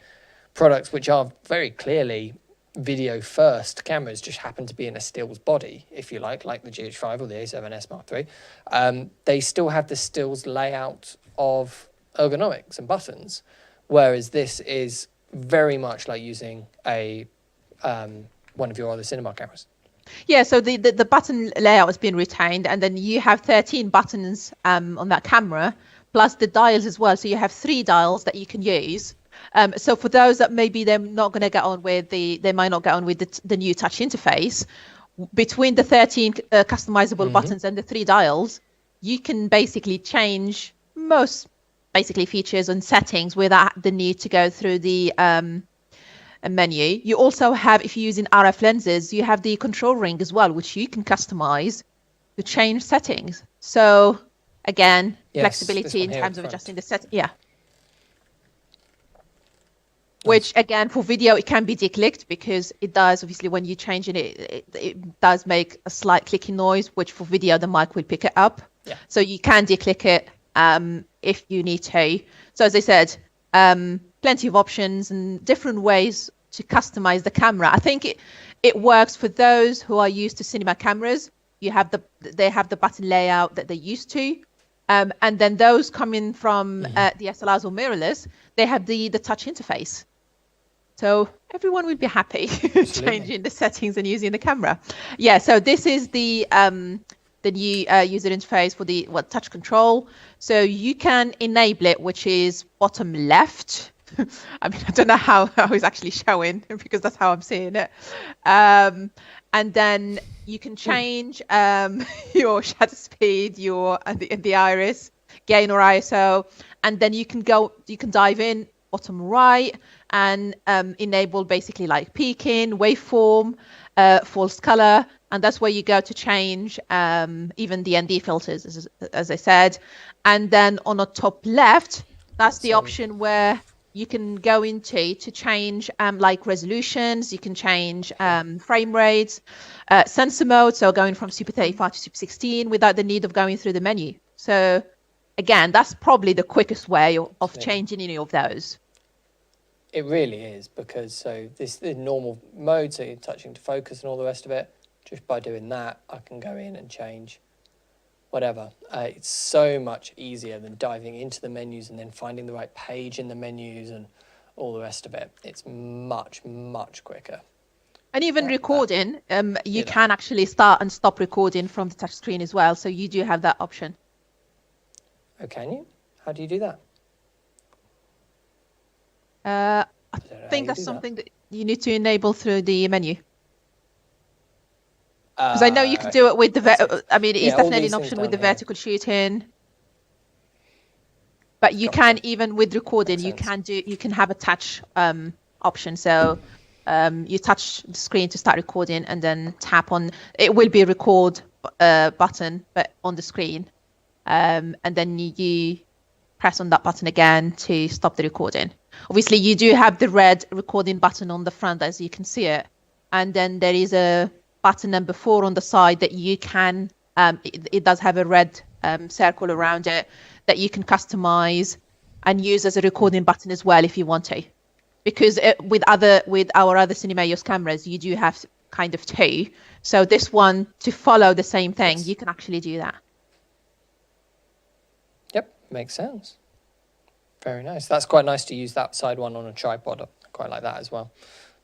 products which are very clearly video first cameras just happen to be in a stills body, if you like the GH5 or the A7S Mark III. They still have the stills layout of ergonomics and buttons, whereas this is very much like using a one of your other cinema cameras. Yeah, so the button layout has been retained, and then you have 13 buttons on that camera, plus the dials as well. So you have 3 dials that you can use. So for those that maybe they're not going to get on with they might not get on with the new touch interface, between the 13 customizable buttons and the 3 dials, you can basically change most basically features and settings without the need to go through the menu. You also have, if you're using RF lenses, you have the control ring as well, which you can customize to change settings. So again, flexibility in terms of adjusting the set. Yeah. Which again, for video, it can be declicked because it does, obviously, when you change it does make a slight clicking noise, which for video, the mic will pick it up. Yeah. So you can declick it if you need to. So as I said, plenty of options and different ways to customize the camera. I think it works for those who are used to cinema cameras. They have the button layout that they're used to. And then those coming from DSLRs or mirrorless, they have the touch interface. So everyone will be happy changing the settings and using the camera. Yeah, so this is the new user interface for the touch control. So you can enable it, which is bottom left. I mean, I don't know how it's actually showing because that's how I'm seeing it. And then you can change your shutter speed, the iris, gain or ISO, and then you can dive in bottom right and enable basically like peaking, waveform, false color, and that's where you go to change even the ND filters, as I said. And then on the top left, that's the option where you can go into to change like resolutions. You can change frame rates, sensor mode, so going from Super 35 to Super 16 without the need of going through the menu. So again, that's probably the quickest way of changing any of those. It really is, because so this is normal mode, so you're touching to focus and all the rest of it. Just by doing that, I can go in and change whatever. It's so much easier than diving into the menus and then finding the right page in the menus and all the rest of it. It's much, much quicker. And even recording, you can actually start and stop recording from the touch screen as well. So you do have that option. Oh, can you? How do you do that? I think that's something that you need to enable through the menu. Because I know you can do it with the, I mean, it is definitely an option with the vertical shooting. But you can, even with recording, you can have a touch option. So you touch the screen to start recording and then tap on, it will be a record button, but on the screen. And then you press on that button again to stop the recording. Obviously, you do have the red recording button on the front, as you can see it. And then there is a button number 4 on the side that you can, it does have a red circle around it that you can customize and use as a recording button as well if you want to. Because with our other CineMaos cameras, you do have kind of 2. So this one, to follow the same thing, you can actually do that. Yep, makes sense. Very nice. That's quite nice to use that side one on a tripod. I quite like that as well,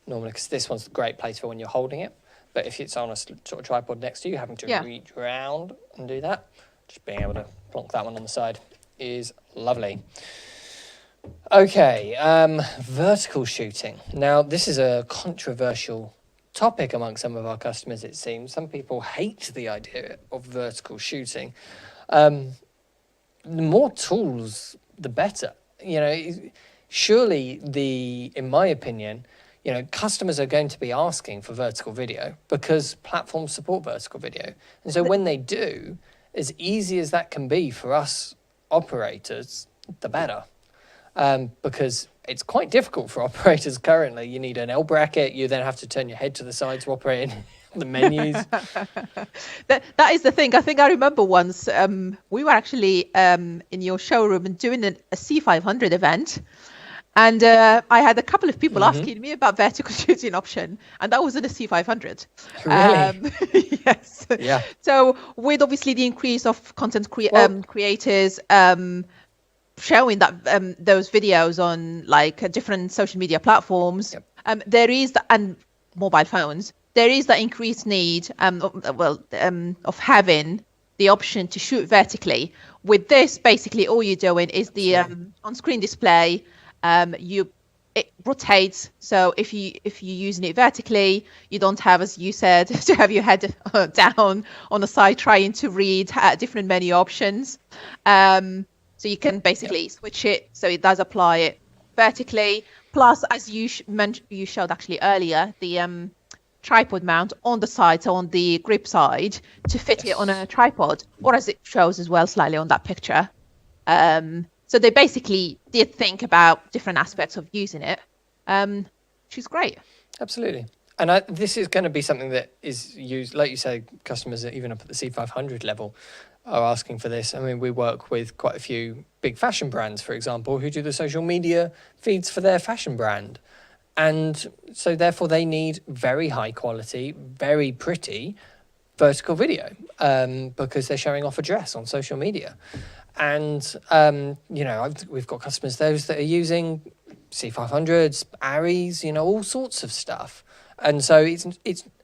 normally, because this one's a great place for when you're holding it. But if it's on a sort of tripod next to you, having to reach around and do that, just being able to plonk that one on the side is lovely. Okay, vertical shooting. Now, this is a controversial topic among some of our customers, it seems. Some people hate the idea of vertical shooting. The more tools, the better. You know, surely in my opinion, you know, customers are going to be asking for vertical video because platforms support vertical video. And so when they do, as easy as that can be for us operators, the better. Because it's quite difficult for operators currently. You need an L bracket, you then have to turn your head to the side to operate in the menus. That is the thing. I think I remember once we were actually in your showroom and doing a C500 event. And I had a couple of people asking me about vertical shooting option, and that was in a C500. Really? Yes. Yeah. So with obviously the increase of content creators showing that those videos on like different social media platforms, there is and mobile phones, there is the increased need of having the option to shoot vertically. With this, basically all you're doing is the on-screen display. It rotates, so if you're using it vertically, you don't have, as you said, to have your head down on the side trying to read different menu options. So you can basically switch it so it does apply it vertically. Plus, as you showed actually earlier, the tripod mount on the side, so on the grip side, to fit it on a tripod, or as it shows as well slightly on that picture. So they basically did think about different aspects of using it, which is great. Absolutely. And this is going to be something that is used, like you say, customers even up at the C500 level are asking for this. I mean, we work with quite a few big fashion brands, for example, who do the social media feeds for their fashion brand. And so therefore they need very high quality, very pretty vertical video because they're showing off a dress on social media. And, you know, we've got customers, those that are using C500s, Arris, you know, all sorts of stuff. And so it's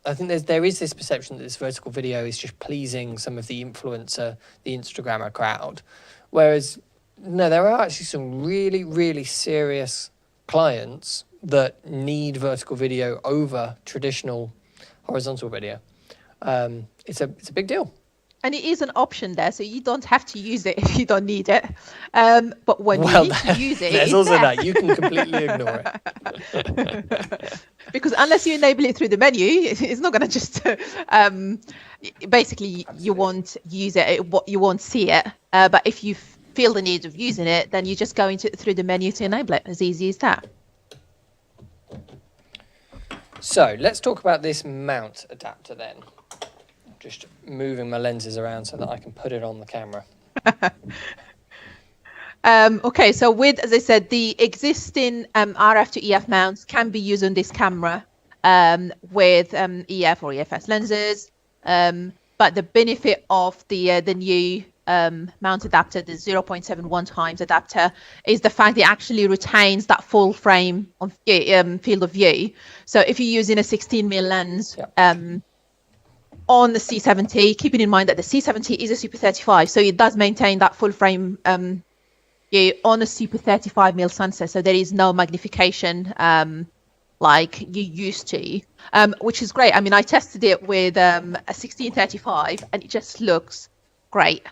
I think there is this perception that this vertical video is just pleasing some of the influencer, the Instagrammer crowd. Whereas, no, there are actually some really, really serious clients that need vertical video over traditional horizontal video. It's a big deal. And it is an option there, so you don't have to use it if you don't need it. But when you need to use it, there's also that. You can completely ignore it. Because unless you enable it through the menu, it's not going to just... basically, you won't use it, you won't see it. But if you feel the need of using it, then you just go through the menu to enable it. As easy as that. So let's talk about this mount adapter then. Just moving my lenses around so that I can put it on the camera. Okay, so with, as I said, the existing RF to EF mounts can be used on this camera with EF or EFS lenses, but the benefit of the new mount adapter, the 0.71 times adapter, is the fact it actually retains that full frame of field of view. So if you're using a 16mm lens on the C70, keeping in mind that the C70 is a Super 35, so it does maintain that full frame view on a Super 35mm sensor, so there is no magnification like you used to, which is great. I mean, I tested it with a 1635 and it just looks great.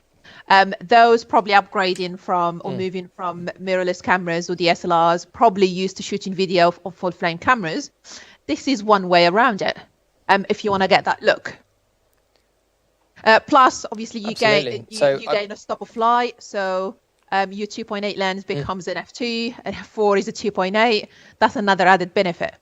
Those probably upgrading from or moving from mirrorless cameras or DSLRs, probably used to shooting video of full frame cameras. This is one way around it, if you want to get that look. Plus, obviously, you gain a stop of flight, so your 2.8 lens becomes an f2, and f4 is a 2.8. That's another added benefit.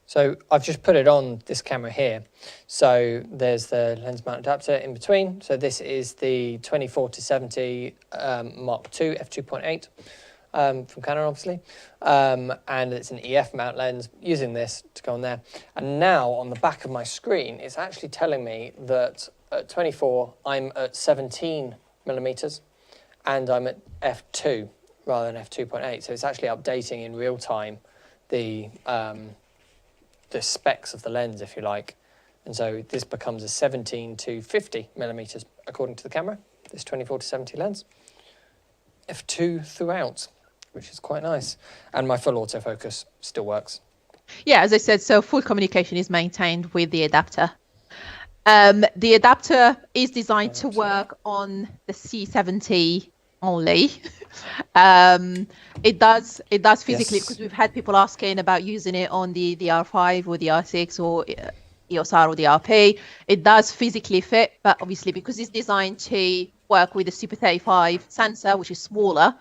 So I've just put it on this camera here. So there's the lens mount adapter in between. So this is the 24-70 Mark II f2.8 from Canon, obviously. And it's an EF mount lens, using this to go on there. And now on the back of my screen, it's actually telling me that at 24, I'm at 17 millimeters, and I'm at f2 rather than f2.8. So it's actually updating in real time the specs of the lens, if you like. And so this becomes a 17 to 50 millimeters according to the camera, this 24-70 lens. f2 throughout, which is quite nice. And my full autofocus still works. Yeah, as I said, so full communication is maintained with the adapter. The adapter is designed to work on the C70 only. It does physically, because we've had people asking about using it on the R5 or the R6 or EOS R or the RP. It does physically fit, but obviously because it's designed to work with the Super 35 sensor, which is smaller,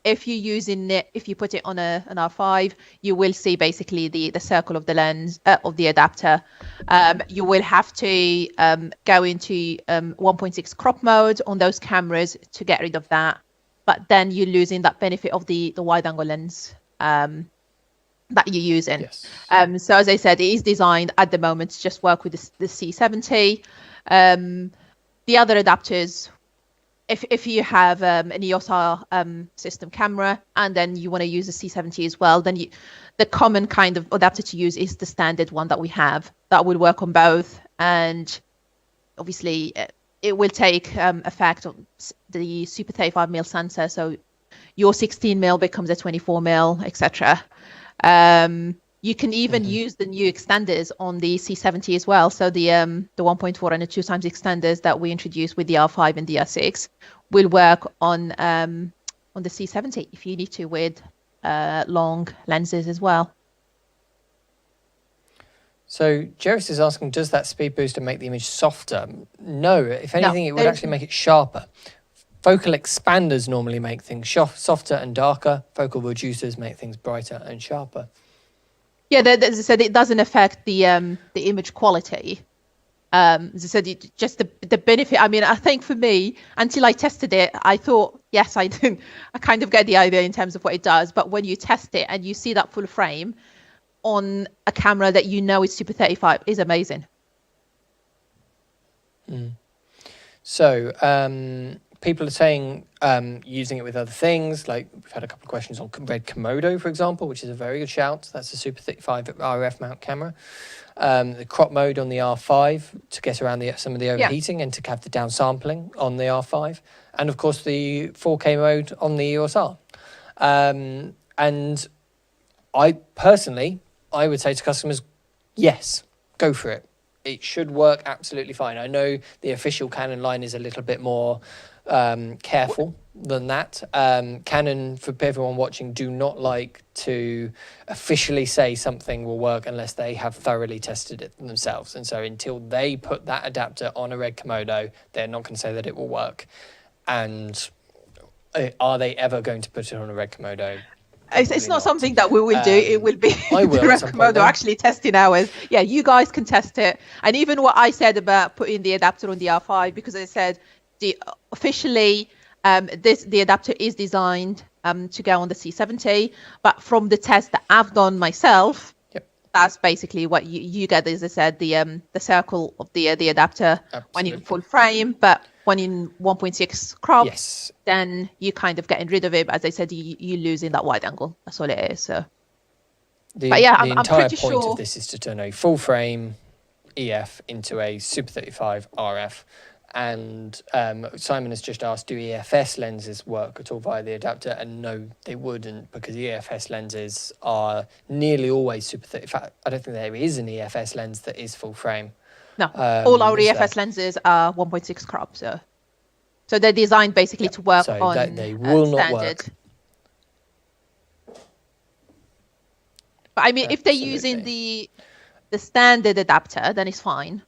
if you're using it, if you put it on an R5, you will see basically the circle of the lens of the adapter. You will have to go into 1.6 crop mode on those cameras to get rid of that, but then you're losing that benefit of the wide angle lens that you're using. Yes. So as I said, it is designed at the moment to just work with the C70. The other adapters, if you have an EOS R system camera and then you want to use a C70 as well, then the common kind of adapter to use is the standard one that we have that would work on both. And obviously it will take effect on the Super 35mm sensor. So your 16mm becomes a 24mm, etc. You can even use the new extenders on the C70 as well. So the 1.4 and the 2 times extenders that we introduced with the R5 and the R6 will work on the C70 if you need to, with long lenses as well. So Jerris is asking, does that speed booster make the image softer? No, if anything, it would actually make it sharper. Focal expanders normally make things softer and darker. Focal reducers make things brighter and sharper. Yeah, as I said, it doesn't affect the image quality. As I said, just the benefit. I mean, I think for me, until I tested it, I thought, yes, I kind of get the idea in terms of what it does. But when you test it and you see that full frame on a camera that you know is Super 35, is amazing. So people are saying using it with other things, like we've had a couple of questions on Red Komodo, for example, which is a very good shout. That's a Super 35 RF mount camera. The crop mode on the R5 to get around some of the overheating and to have the downsampling on the R5. And of course the 4K mode on the EOS R. And I personally, I would say to customers, yes, go for it. It should work absolutely fine. I know the official Canon line is a little bit more careful than that. Canon, for everyone watching, do not like to officially say something will work unless they have thoroughly tested it themselves. And so until they put that adapter on a Red Komodo, they're not going to say that it will work. And are they ever going to put it on a Red Komodo? It's not something that we will do. It will be I will Red Komodo actually testing ours. Yeah, you guys can test it. And even what I said about putting the adapter on the R5, because I said officially The adapter is designed to go on the C70, but from the test that I've done myself, that's basically what you get. As I said, the circle of the adapter when in full frame, but when in 1.6 crop, then you kind of getting rid of it. But as I said, you losing that wide angle. That's all it is. So, the I'm entire pretty point sure of this is to turn a full frame EF into a Super 35 RF. And Simon has just asked, do EFS lenses work at all via the adapter? And no, they wouldn't, because EFS lenses are nearly always Super 35. I don't think there is an EFS lens that is full frame. No, all our EFS lenses are 1.6 crop. So they're designed basically to work on they will not standard. work. But I mean, if they're using the standard adapter, then it's fine.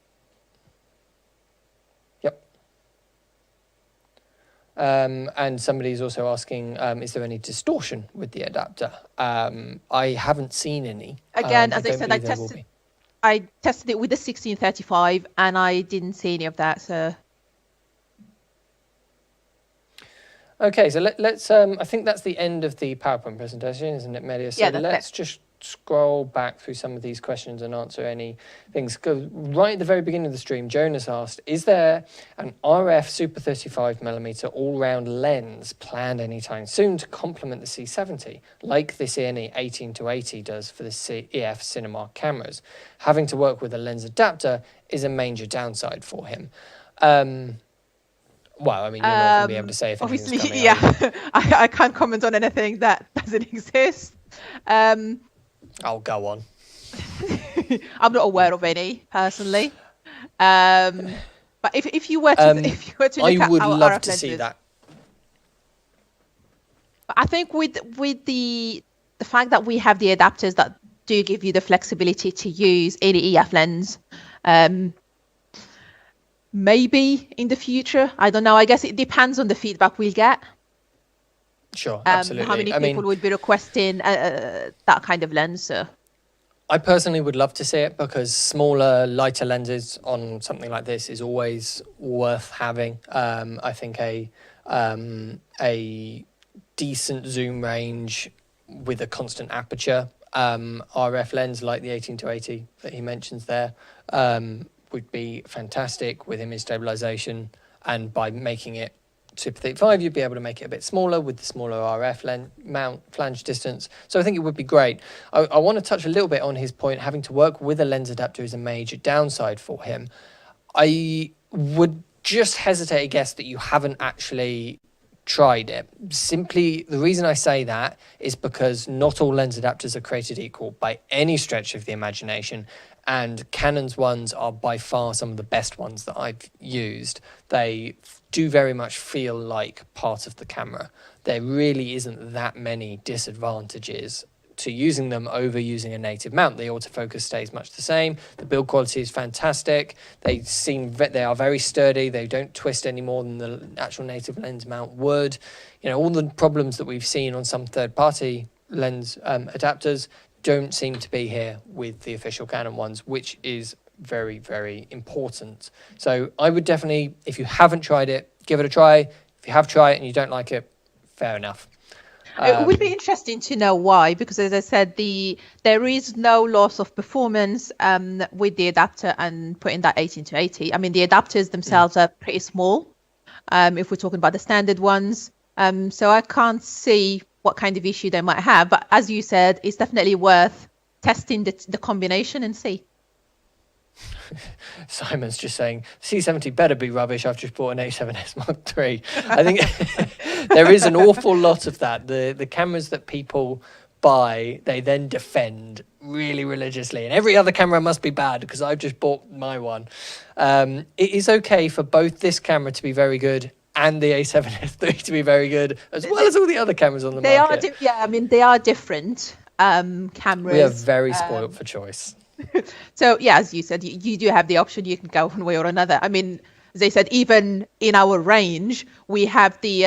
And somebody's also asking, is there any distortion with the adapter? I haven't seen any. Again, as I said, I tested it with the 1635 and I didn't see any of that. So. Okay, so let's. I think that's the end of the PowerPoint presentation, isn't it, Mehdia? So let's just scroll back through some of these questions and answer any things. Go right at the very beginning of the stream. Jonas asked, is there an RF Super 35mm all-round lens planned anytime soon to complement the C70, like this ENE 18-80 does for the EF cinema cameras? Having to work with a lens adapter is a major downside for him. Well, I mean, you're not going to be able to say if obviously, anything's coming I can't comment on anything that doesn't exist. I'll go on. I'm not aware of any personally, but if you were to look I at would our love RF to see lenses, that. But I think with the fact that we have the adapters that do give you the flexibility to use any EF lens, maybe in the future, I don't know. I guess it depends on the feedback we'll get. Sure, absolutely. How many people would be requesting that kind of lens? So. I personally would love to see it because smaller, lighter lenses on something like this is always worth having. I think a decent zoom range with a constant aperture RF lens like the 18-80 that he mentions there would be fantastic with image stabilization, and by making it Super 35, you'd be able to make it a bit smaller with the smaller RF mount flange distance. So I think it would be great. I want to touch a little bit on his point. Having to work with a lens adapter is a major downside for him. I would just hesitate to guess that you haven't actually tried it. Simply, the reason I say that is because not all lens adapters are created equal by any stretch of the imagination. And Canon's ones are by far some of the best ones that I've used. They do very much feel like part of the camera. There really isn't that many disadvantages to using them over using a native mount. The autofocus stays much the same. The build quality is fantastic. They are very sturdy. They don't twist any more than the actual native lens mount would. You know, all the problems that we've seen on some third-party lens adapters don't seem to be here with the official Canon ones, which is very, very important. So I would definitely, if you haven't tried it, give it a try. If you have tried it and you don't like it, fair enough. It would be interesting to know why, because as I said, there is no loss of performance with the adapter and putting that 18-80. I mean, the adapters themselves are pretty small if we're talking about the standard ones. So I can't see what kind of issue they might have. But as you said, it's definitely worth testing the combination and see. Simon's just saying, C70 better be rubbish. I've just bought an A7S Mark III. I think there is an awful lot of that. The cameras that people buy, they then defend really religiously. And every other camera must be bad because I've just bought my one. It is okay for both this camera to be very good and the A7S III to be very good, as well as all the other cameras on the market. They are different cameras. We are very spoiled for choice. So yeah, as you said, you do have the option. You can go one way or another. I mean, as I said, even in our range, we have the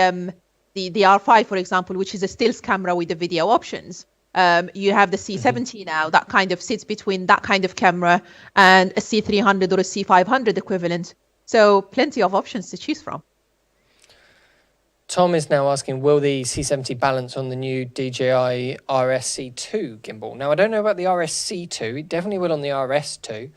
R5, for example, which is a stills camera with the video options. You have the C70 now that kind of sits between that kind of camera and a C300 or a C500 equivalent. So plenty of options to choose from. Tom is now asking, will the C70 balance on the new DJI RSC2 gimbal? Now, I don't know about the RSC2. It definitely will on the RS2.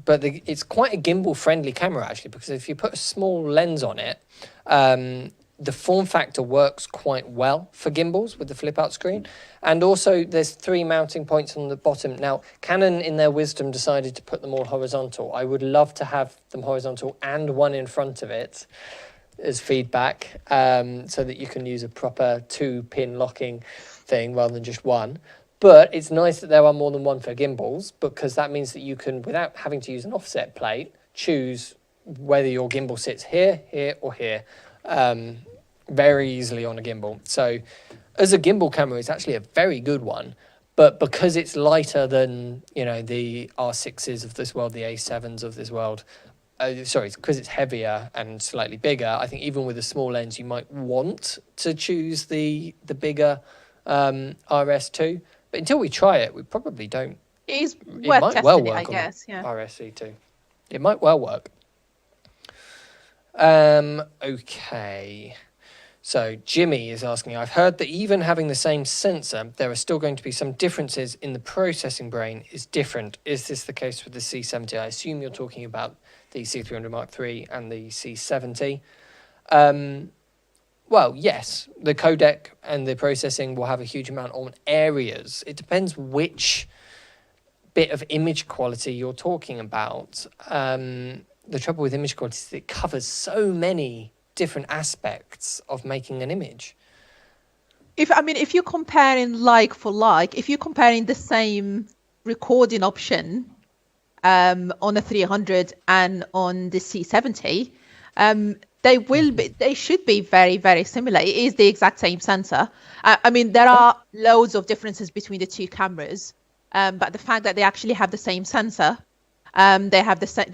But it's quite a gimbal-friendly camera, actually, because if you put a small lens on it, the form factor works quite well for gimbals with the flip-out screen. And also, there's 3 mounting points on the bottom. Now, Canon, in their wisdom, decided to put them all horizontal. I would love to have them horizontal and one in front of it as feedback, so that you can use a proper 2-pin locking thing rather than just one. But it's nice that there are more than one for gimbals, because that means that you can, without having to use an offset plate, choose whether your gimbal sits here, here, or here, very easily on a gimbal. So as a gimbal camera, it's actually a very good one. But because it's lighter than, the R6s of this world, the A7s of this world, because it's heavier and slightly bigger, I think even with a small lens, you might want to choose the bigger RS2. But until we try it, we probably don't. It might testing well it, work I on guess. Yeah. RSC2. It might well work. Okay. So Jimmy is asking, I've heard that even having the same sensor, there are still going to be some differences in the processing brain is different. Is this the case with the C70? I assume you're talking about the C300 Mark III and the C70. Well, yes, the codec and the processing will have a huge amount on areas. It depends which bit of image quality you're talking about. The trouble with image quality is that it covers so many different aspects of making an image. If you're comparing like for like, if you're comparing the same recording option on a 300 and on the C70, they should be very, very similar. It is the exact same sensor. There are loads of differences between the two cameras, but the fact that they actually have the same sensor, they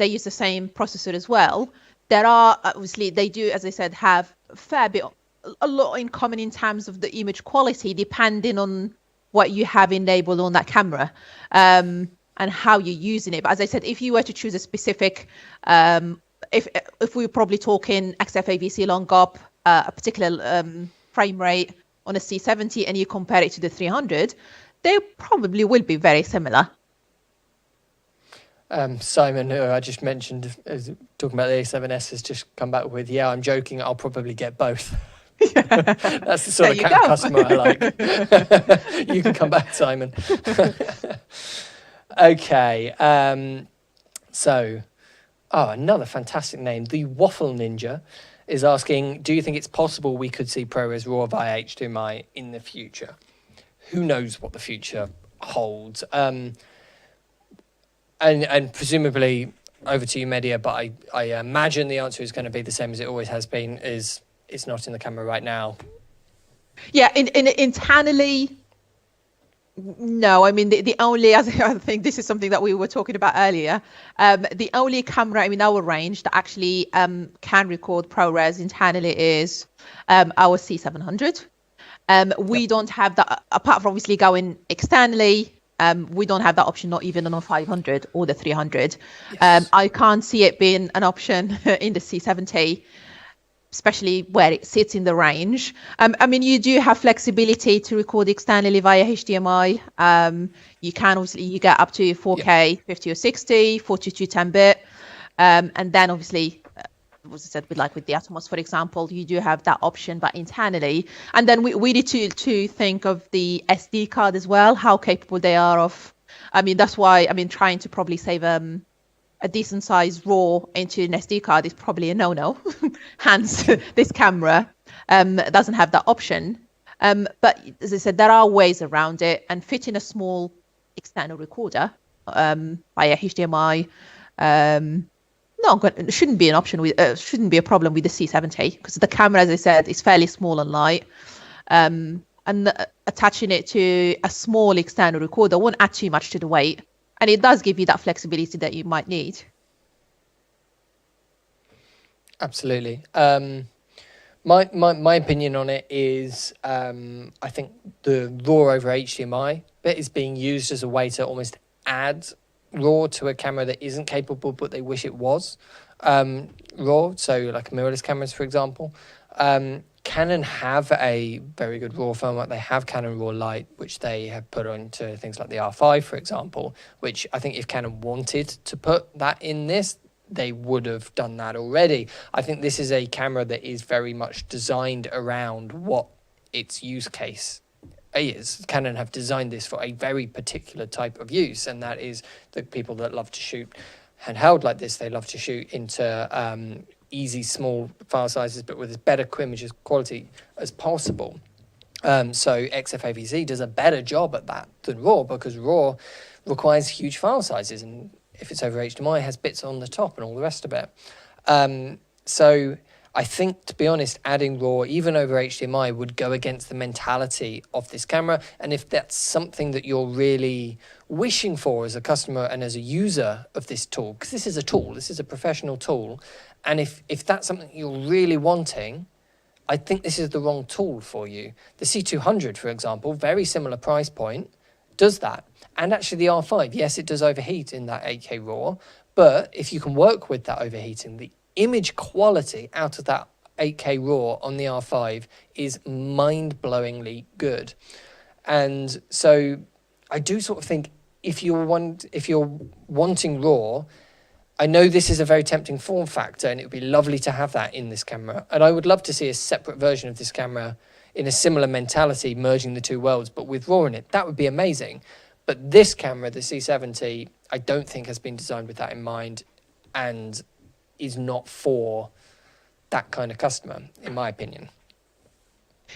use the same processor as well. There are, obviously, they do, as I said, have a lot in common in terms of the image quality, depending on what you have enabled on that camera and how you're using it. But as I said, if you were to choose a specific, if we were probably talking XFAVC long op, a particular frame rate on a C70, and you compare it to the 300, they probably will be very similar. Simon, who I just mentioned, talking about the A7S, has just come back with, yeah, I'm joking, I'll probably get both. That's the sort of customer I like. You can come back, Simon. Okay. Another fantastic name. The Waffle Ninja is asking, do you think it's possible we could see ProRes RAW via HDMI in the future? Who knows what the future holds? And presumably, over to you, Mehdia, but I imagine the answer is going to be the same as it always has been, is it's not in the camera right now. Yeah, internally, no. The only, I think this is something that we were talking about earlier, the only camera in our range that actually can record ProRes internally is our C700. We don't have that, apart from obviously going externally. We don't have that option, not even on a 500 or the 300. Yes. I can't see it being an option in the C70, especially where it sits in the range. You do have flexibility to record externally via HDMI. You can obviously, you get up to 4K, 50 or 60, 42 10-bit. And then obviously, as I said, with the Atomos, for example, you do have that option, but internally. And then we need to think of the SD card as well, how capable they are of. That's why, trying to probably save a decent size RAW into an SD card is probably a no-no. Hence, this camera doesn't have that option. But as I said, there are ways around it, and fitting a small external recorder via HDMI, shouldn't be an option. Shouldn't be a problem with the C70, because the camera, as I said, is fairly small and light. And attaching it to a small external recorder won't add too much to the weight, and it does give you that flexibility that you might need. Absolutely. My opinion on it is, I think the RAW over HDMI bit is being used as a way to almost add RAW to a camera that isn't capable, but they wish it was RAW. So like mirrorless cameras, for example. Canon have a very good RAW format. They have Canon RAW Lite, which they have put onto things like the R5, for example, which I think if Canon wanted to put that in this, they would have done that already. I think this is a camera that is very much designed around what its use case is. Canon have designed this for a very particular type of use, and that is the people that love to shoot handheld like this. They love to shoot into easy small file sizes, but with as better image quality as possible. So XFAVZ does a better job at that than RAW, because RAW requires huge file sizes, and if it's over HDMI, it has bits on the top and all the rest of it. So I think, to be honest, adding RAW, even over HDMI, would go against the mentality of this camera. And if that's something that you're really wishing for as a customer and as a user of this tool, because this is a tool, this is a professional tool, and if that's something you're really wanting, I think this is the wrong tool for you. The C200, for example, very similar price point, does that. And actually the R5, yes, it does overheat in that 8K RAW, but if you can work with that overheating, the image quality out of that 8K RAW on the R5 is mind-blowingly good. And so I do sort of think if you're wanting RAW, I know this is a very tempting form factor, and it would be lovely to have that in this camera. And I would love to see a separate version of this camera in a similar mentality, merging the two worlds, but with RAW in it. That would be amazing. But this camera, the C70, I don't think has been designed with that in mind, and is not for that kind of customer, in my opinion.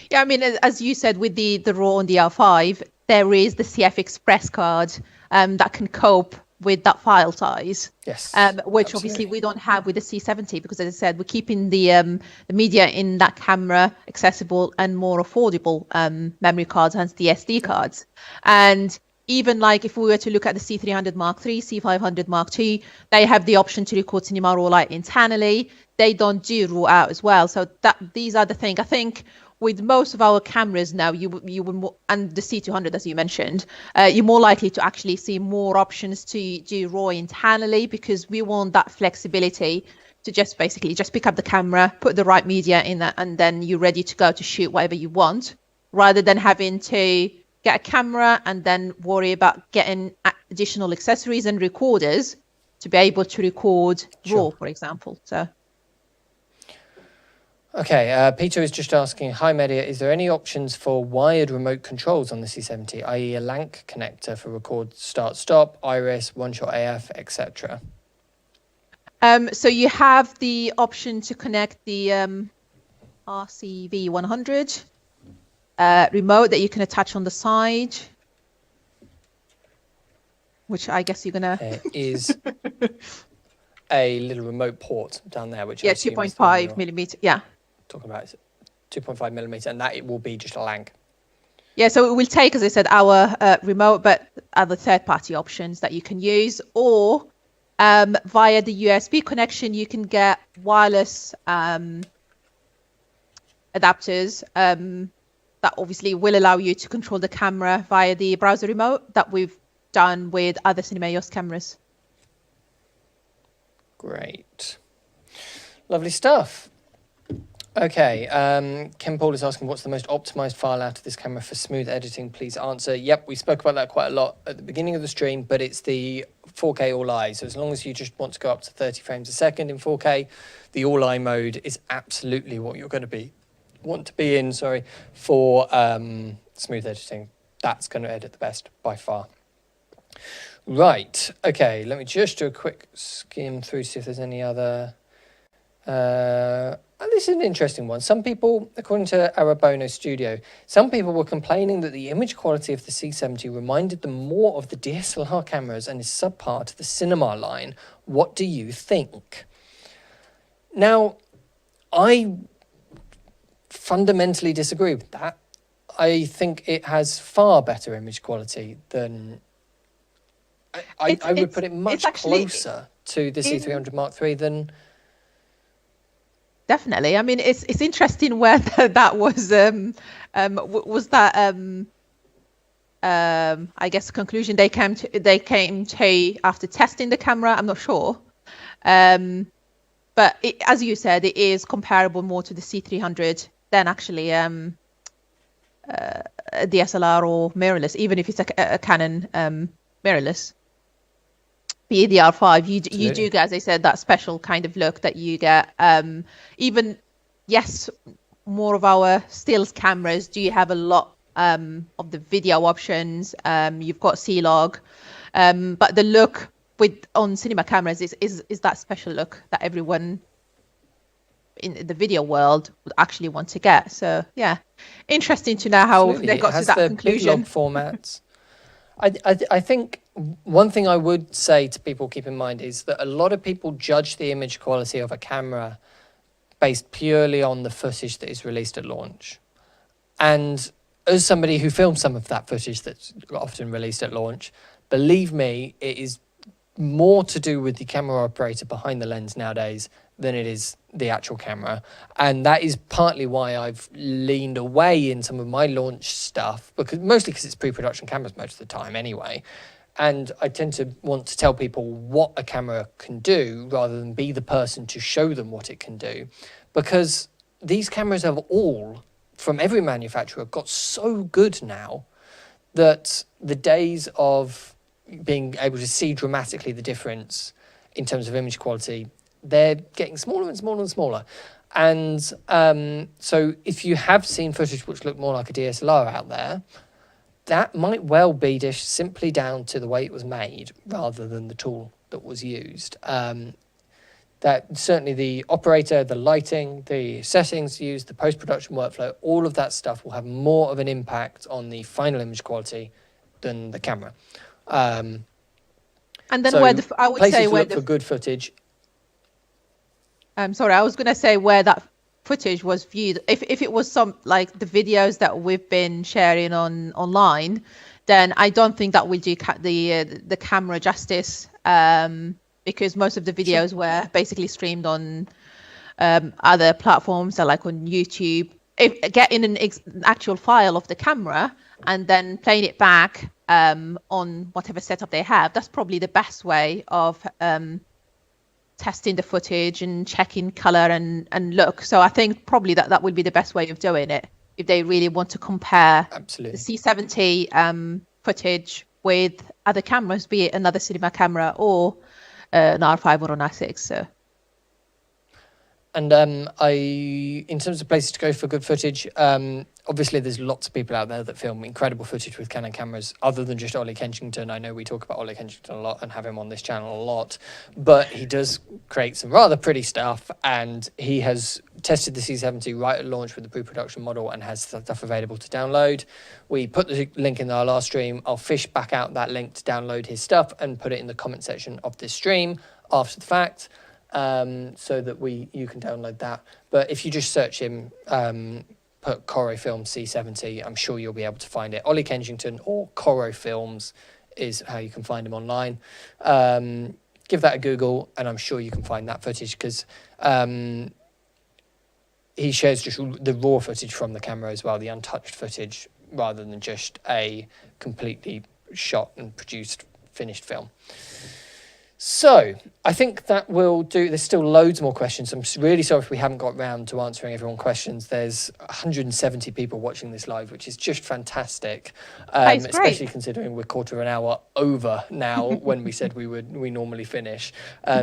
Yeah, I mean, as you said, with the RAW on the R5, there is the CF Express card that can cope with that file size. Yes. Which absolutely. Obviously we don't have with the C70, because as I said, we're keeping the media in that camera accessible and more affordable memory cards, hence the SD cards. And even like if we were to look at the C300 Mark III, C500 Mark II, they have the option to record Cinema Raw Lite internally. They don't do RAW out as well. So these are the things. I think with most of our cameras now, you would, and the C200, as you mentioned, you're more likely to actually see more options to do RAW internally, because we want that flexibility to just basically just pick up the camera, put the right media in that, and then you're ready to go to shoot whatever you want, rather than having to get a camera and then worry about getting additional accessories and recorders to be able to record RAW, for example. So. Okay, Peter is just asking, hi Mehdia, is there any options for wired remote controls on the C70, i.e. a LANC connector for record start-stop, iris, one-shot AF, etc.? So you have the option to connect the RCV100 remote that you can attach on the side, which I guess you're gonna. There is a little remote port down there, which 2.5 millimeter. Yeah. Talking about 2.5 millimeter, and that it will be just a LANC. Yeah, so it will take, as I said, our remote, but other third-party options that you can use, or via the USB connection, you can get wireless adapters that obviously will allow you to control the camera via the browser remote that we've done with other Cinema EOS cameras. Great. Lovely stuff. Okay, Ken Paul is asking, what's the most optimized file out of this camera for smooth editing? Please answer. Yep, we spoke about that quite a lot at the beginning of the stream, but it's the 4K all-eye. So as long as you just want to go up to 30 frames a second in 4K, the all-eye mode is absolutely what you're going to want to be in, for smooth editing. That's going to edit the best by far. Right, okay, let me just do a quick skim through, see if there's any other... this is an interesting one. Some people, according to Arabono Studio, some people were complaining that the image quality of the C70 reminded them more of the DSLR cameras and is subpar to the cinema line. What do you think? Now, I fundamentally disagree with that. I think it has far better image quality than... I would put it much closer to the C300 Mark III than... Definitely. I mean, it's interesting whether that was that I guess conclusion they came to after testing the camera. I'm not sure. but as you said, it is comparable more to the C300 than actually a DSLR or mirrorless, even if it's a Canon mirrorless. The DR5, you do get, as I said, that special kind of look that you get. Even, yes, more of our stills cameras do have a lot of the video options. You've got C-Log, but the look on cinema cameras is that special look that everyone in the video world would actually want to get. So yeah, interesting to know how they got to that conclusion. Big log formats. I think one thing I would say to people keep in mind is that a lot of people judge the image quality of a camera based purely on the footage that is released at launch. And as somebody who films some of that footage that's often released at launch, believe me, it is more to do with the camera operator behind the lens nowadays than it is the actual camera. And that is partly why I've leaned away in some of my launch stuff, mostly because it's pre-production cameras most of the time anyway. And I tend to want to tell people what a camera can do rather than be the person to show them what it can do. Because these cameras have all, from every manufacturer, got so good now that the days of being able to see dramatically the difference in terms of image quality, they're getting smaller and smaller and smaller. And so if you have seen footage which look more like a DSLR out there, that might well be just simply down to the way it was made rather than the tool that was used. That certainly the operator, the lighting, the settings used, the post-production workflow, all of that stuff will have more of an impact on the final image quality than the camera. And then so where I would say where for good footage. Sorry, I was going to say where that footage was viewed. If it was some like the videos that we've been sharing online, then I don't think that will do the camera justice, because most of the videos were basically streamed on other platforms, so like on YouTube. Getting an actual file of the camera and then playing it back on whatever setup they have, that's probably the best way of testing the footage and checking color and look. So I think probably that would be the best way of doing it if they really want to compare Absolutely. the C70 footage with other cameras, be it another cinema camera or an R5 or an R6. So. And in terms of places to go for good footage, obviously there's lots of people out there that film incredible footage with Canon cameras, other than just Ollie Kensington. I know we talk about Ollie Kensington a lot and have him on this channel a lot, but he does create some rather pretty stuff, and he has tested the C70 right at launch with the pre-production model and has stuff available to download. We put the link in our last stream. I'll fish back out that link to download his stuff and put it in the comment section of this stream after the fact. So that you can download that. But if you just search him, put Coro Films C70, I'm sure you'll be able to find it. Ollie Kensington or Coro Films is how you can find him online. Give that a Google, and I'm sure you can find that footage, because he shares just the raw footage from the camera as well, the untouched footage, rather than just a completely shot and produced finished film. So I think that will do. There's still loads more questions. I'm really sorry if we haven't got round to answering everyone's questions. There's 170 people watching this live, which is just fantastic, especially considering we're quarter of an hour over now when we said we normally finish.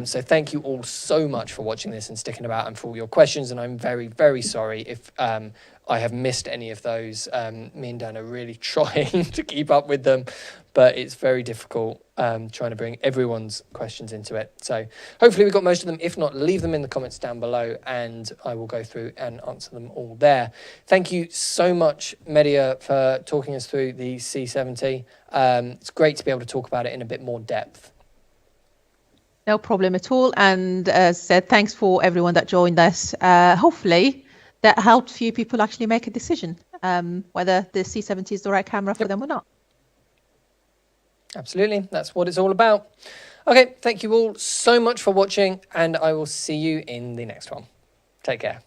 So thank you all so much for watching this and sticking about and for all your questions. And I'm very, very sorry if I have missed any of those. Me and Dan are really trying to keep up with them, but it's very difficult trying to bring everyone's questions into it. So hopefully we got most of them. If not, leave them in the comments down below and I will go through and answer them all there. Thank you so much, Mehdia, for talking us through the C70. It's great to be able to talk about it in a bit more depth. No problem at all. And as I said, thanks for everyone that joined us. Hopefully that helped a few people actually make a decision whether the C70 is the right camera for them or not. Absolutely. That's what it's all about. Okay, thank you all so much for watching, and I will see you in the next one. Take care.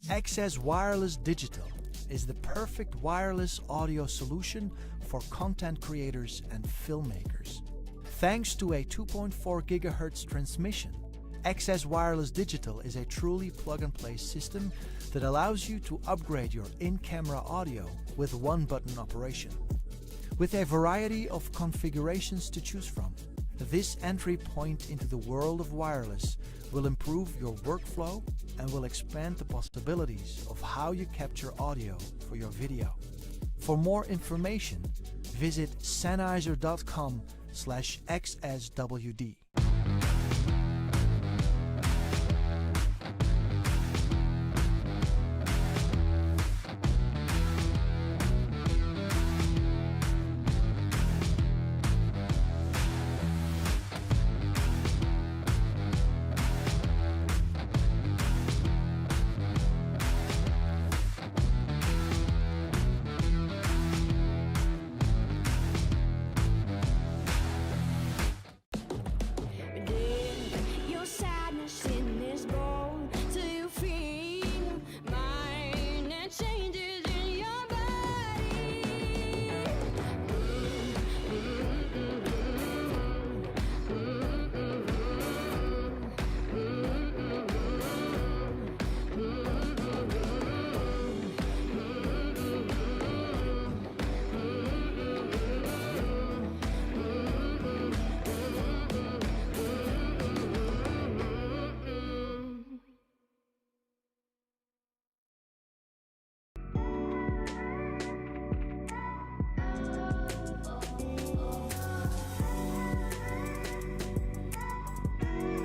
XS Wireless Digital is the perfect wireless audio solution for content creators and filmmakers. Thanks to a 2.4 GHz transmission, XS Wireless Digital is a truly plug-and-play system that allows you to upgrade your in-camera audio with one-button operation. With a variety of configurations to choose from, this entry point into the world of wireless will improve your workflow and will expand the possibilities of how you capture audio for your video. For more information, visit sennheiser.com/XSWD.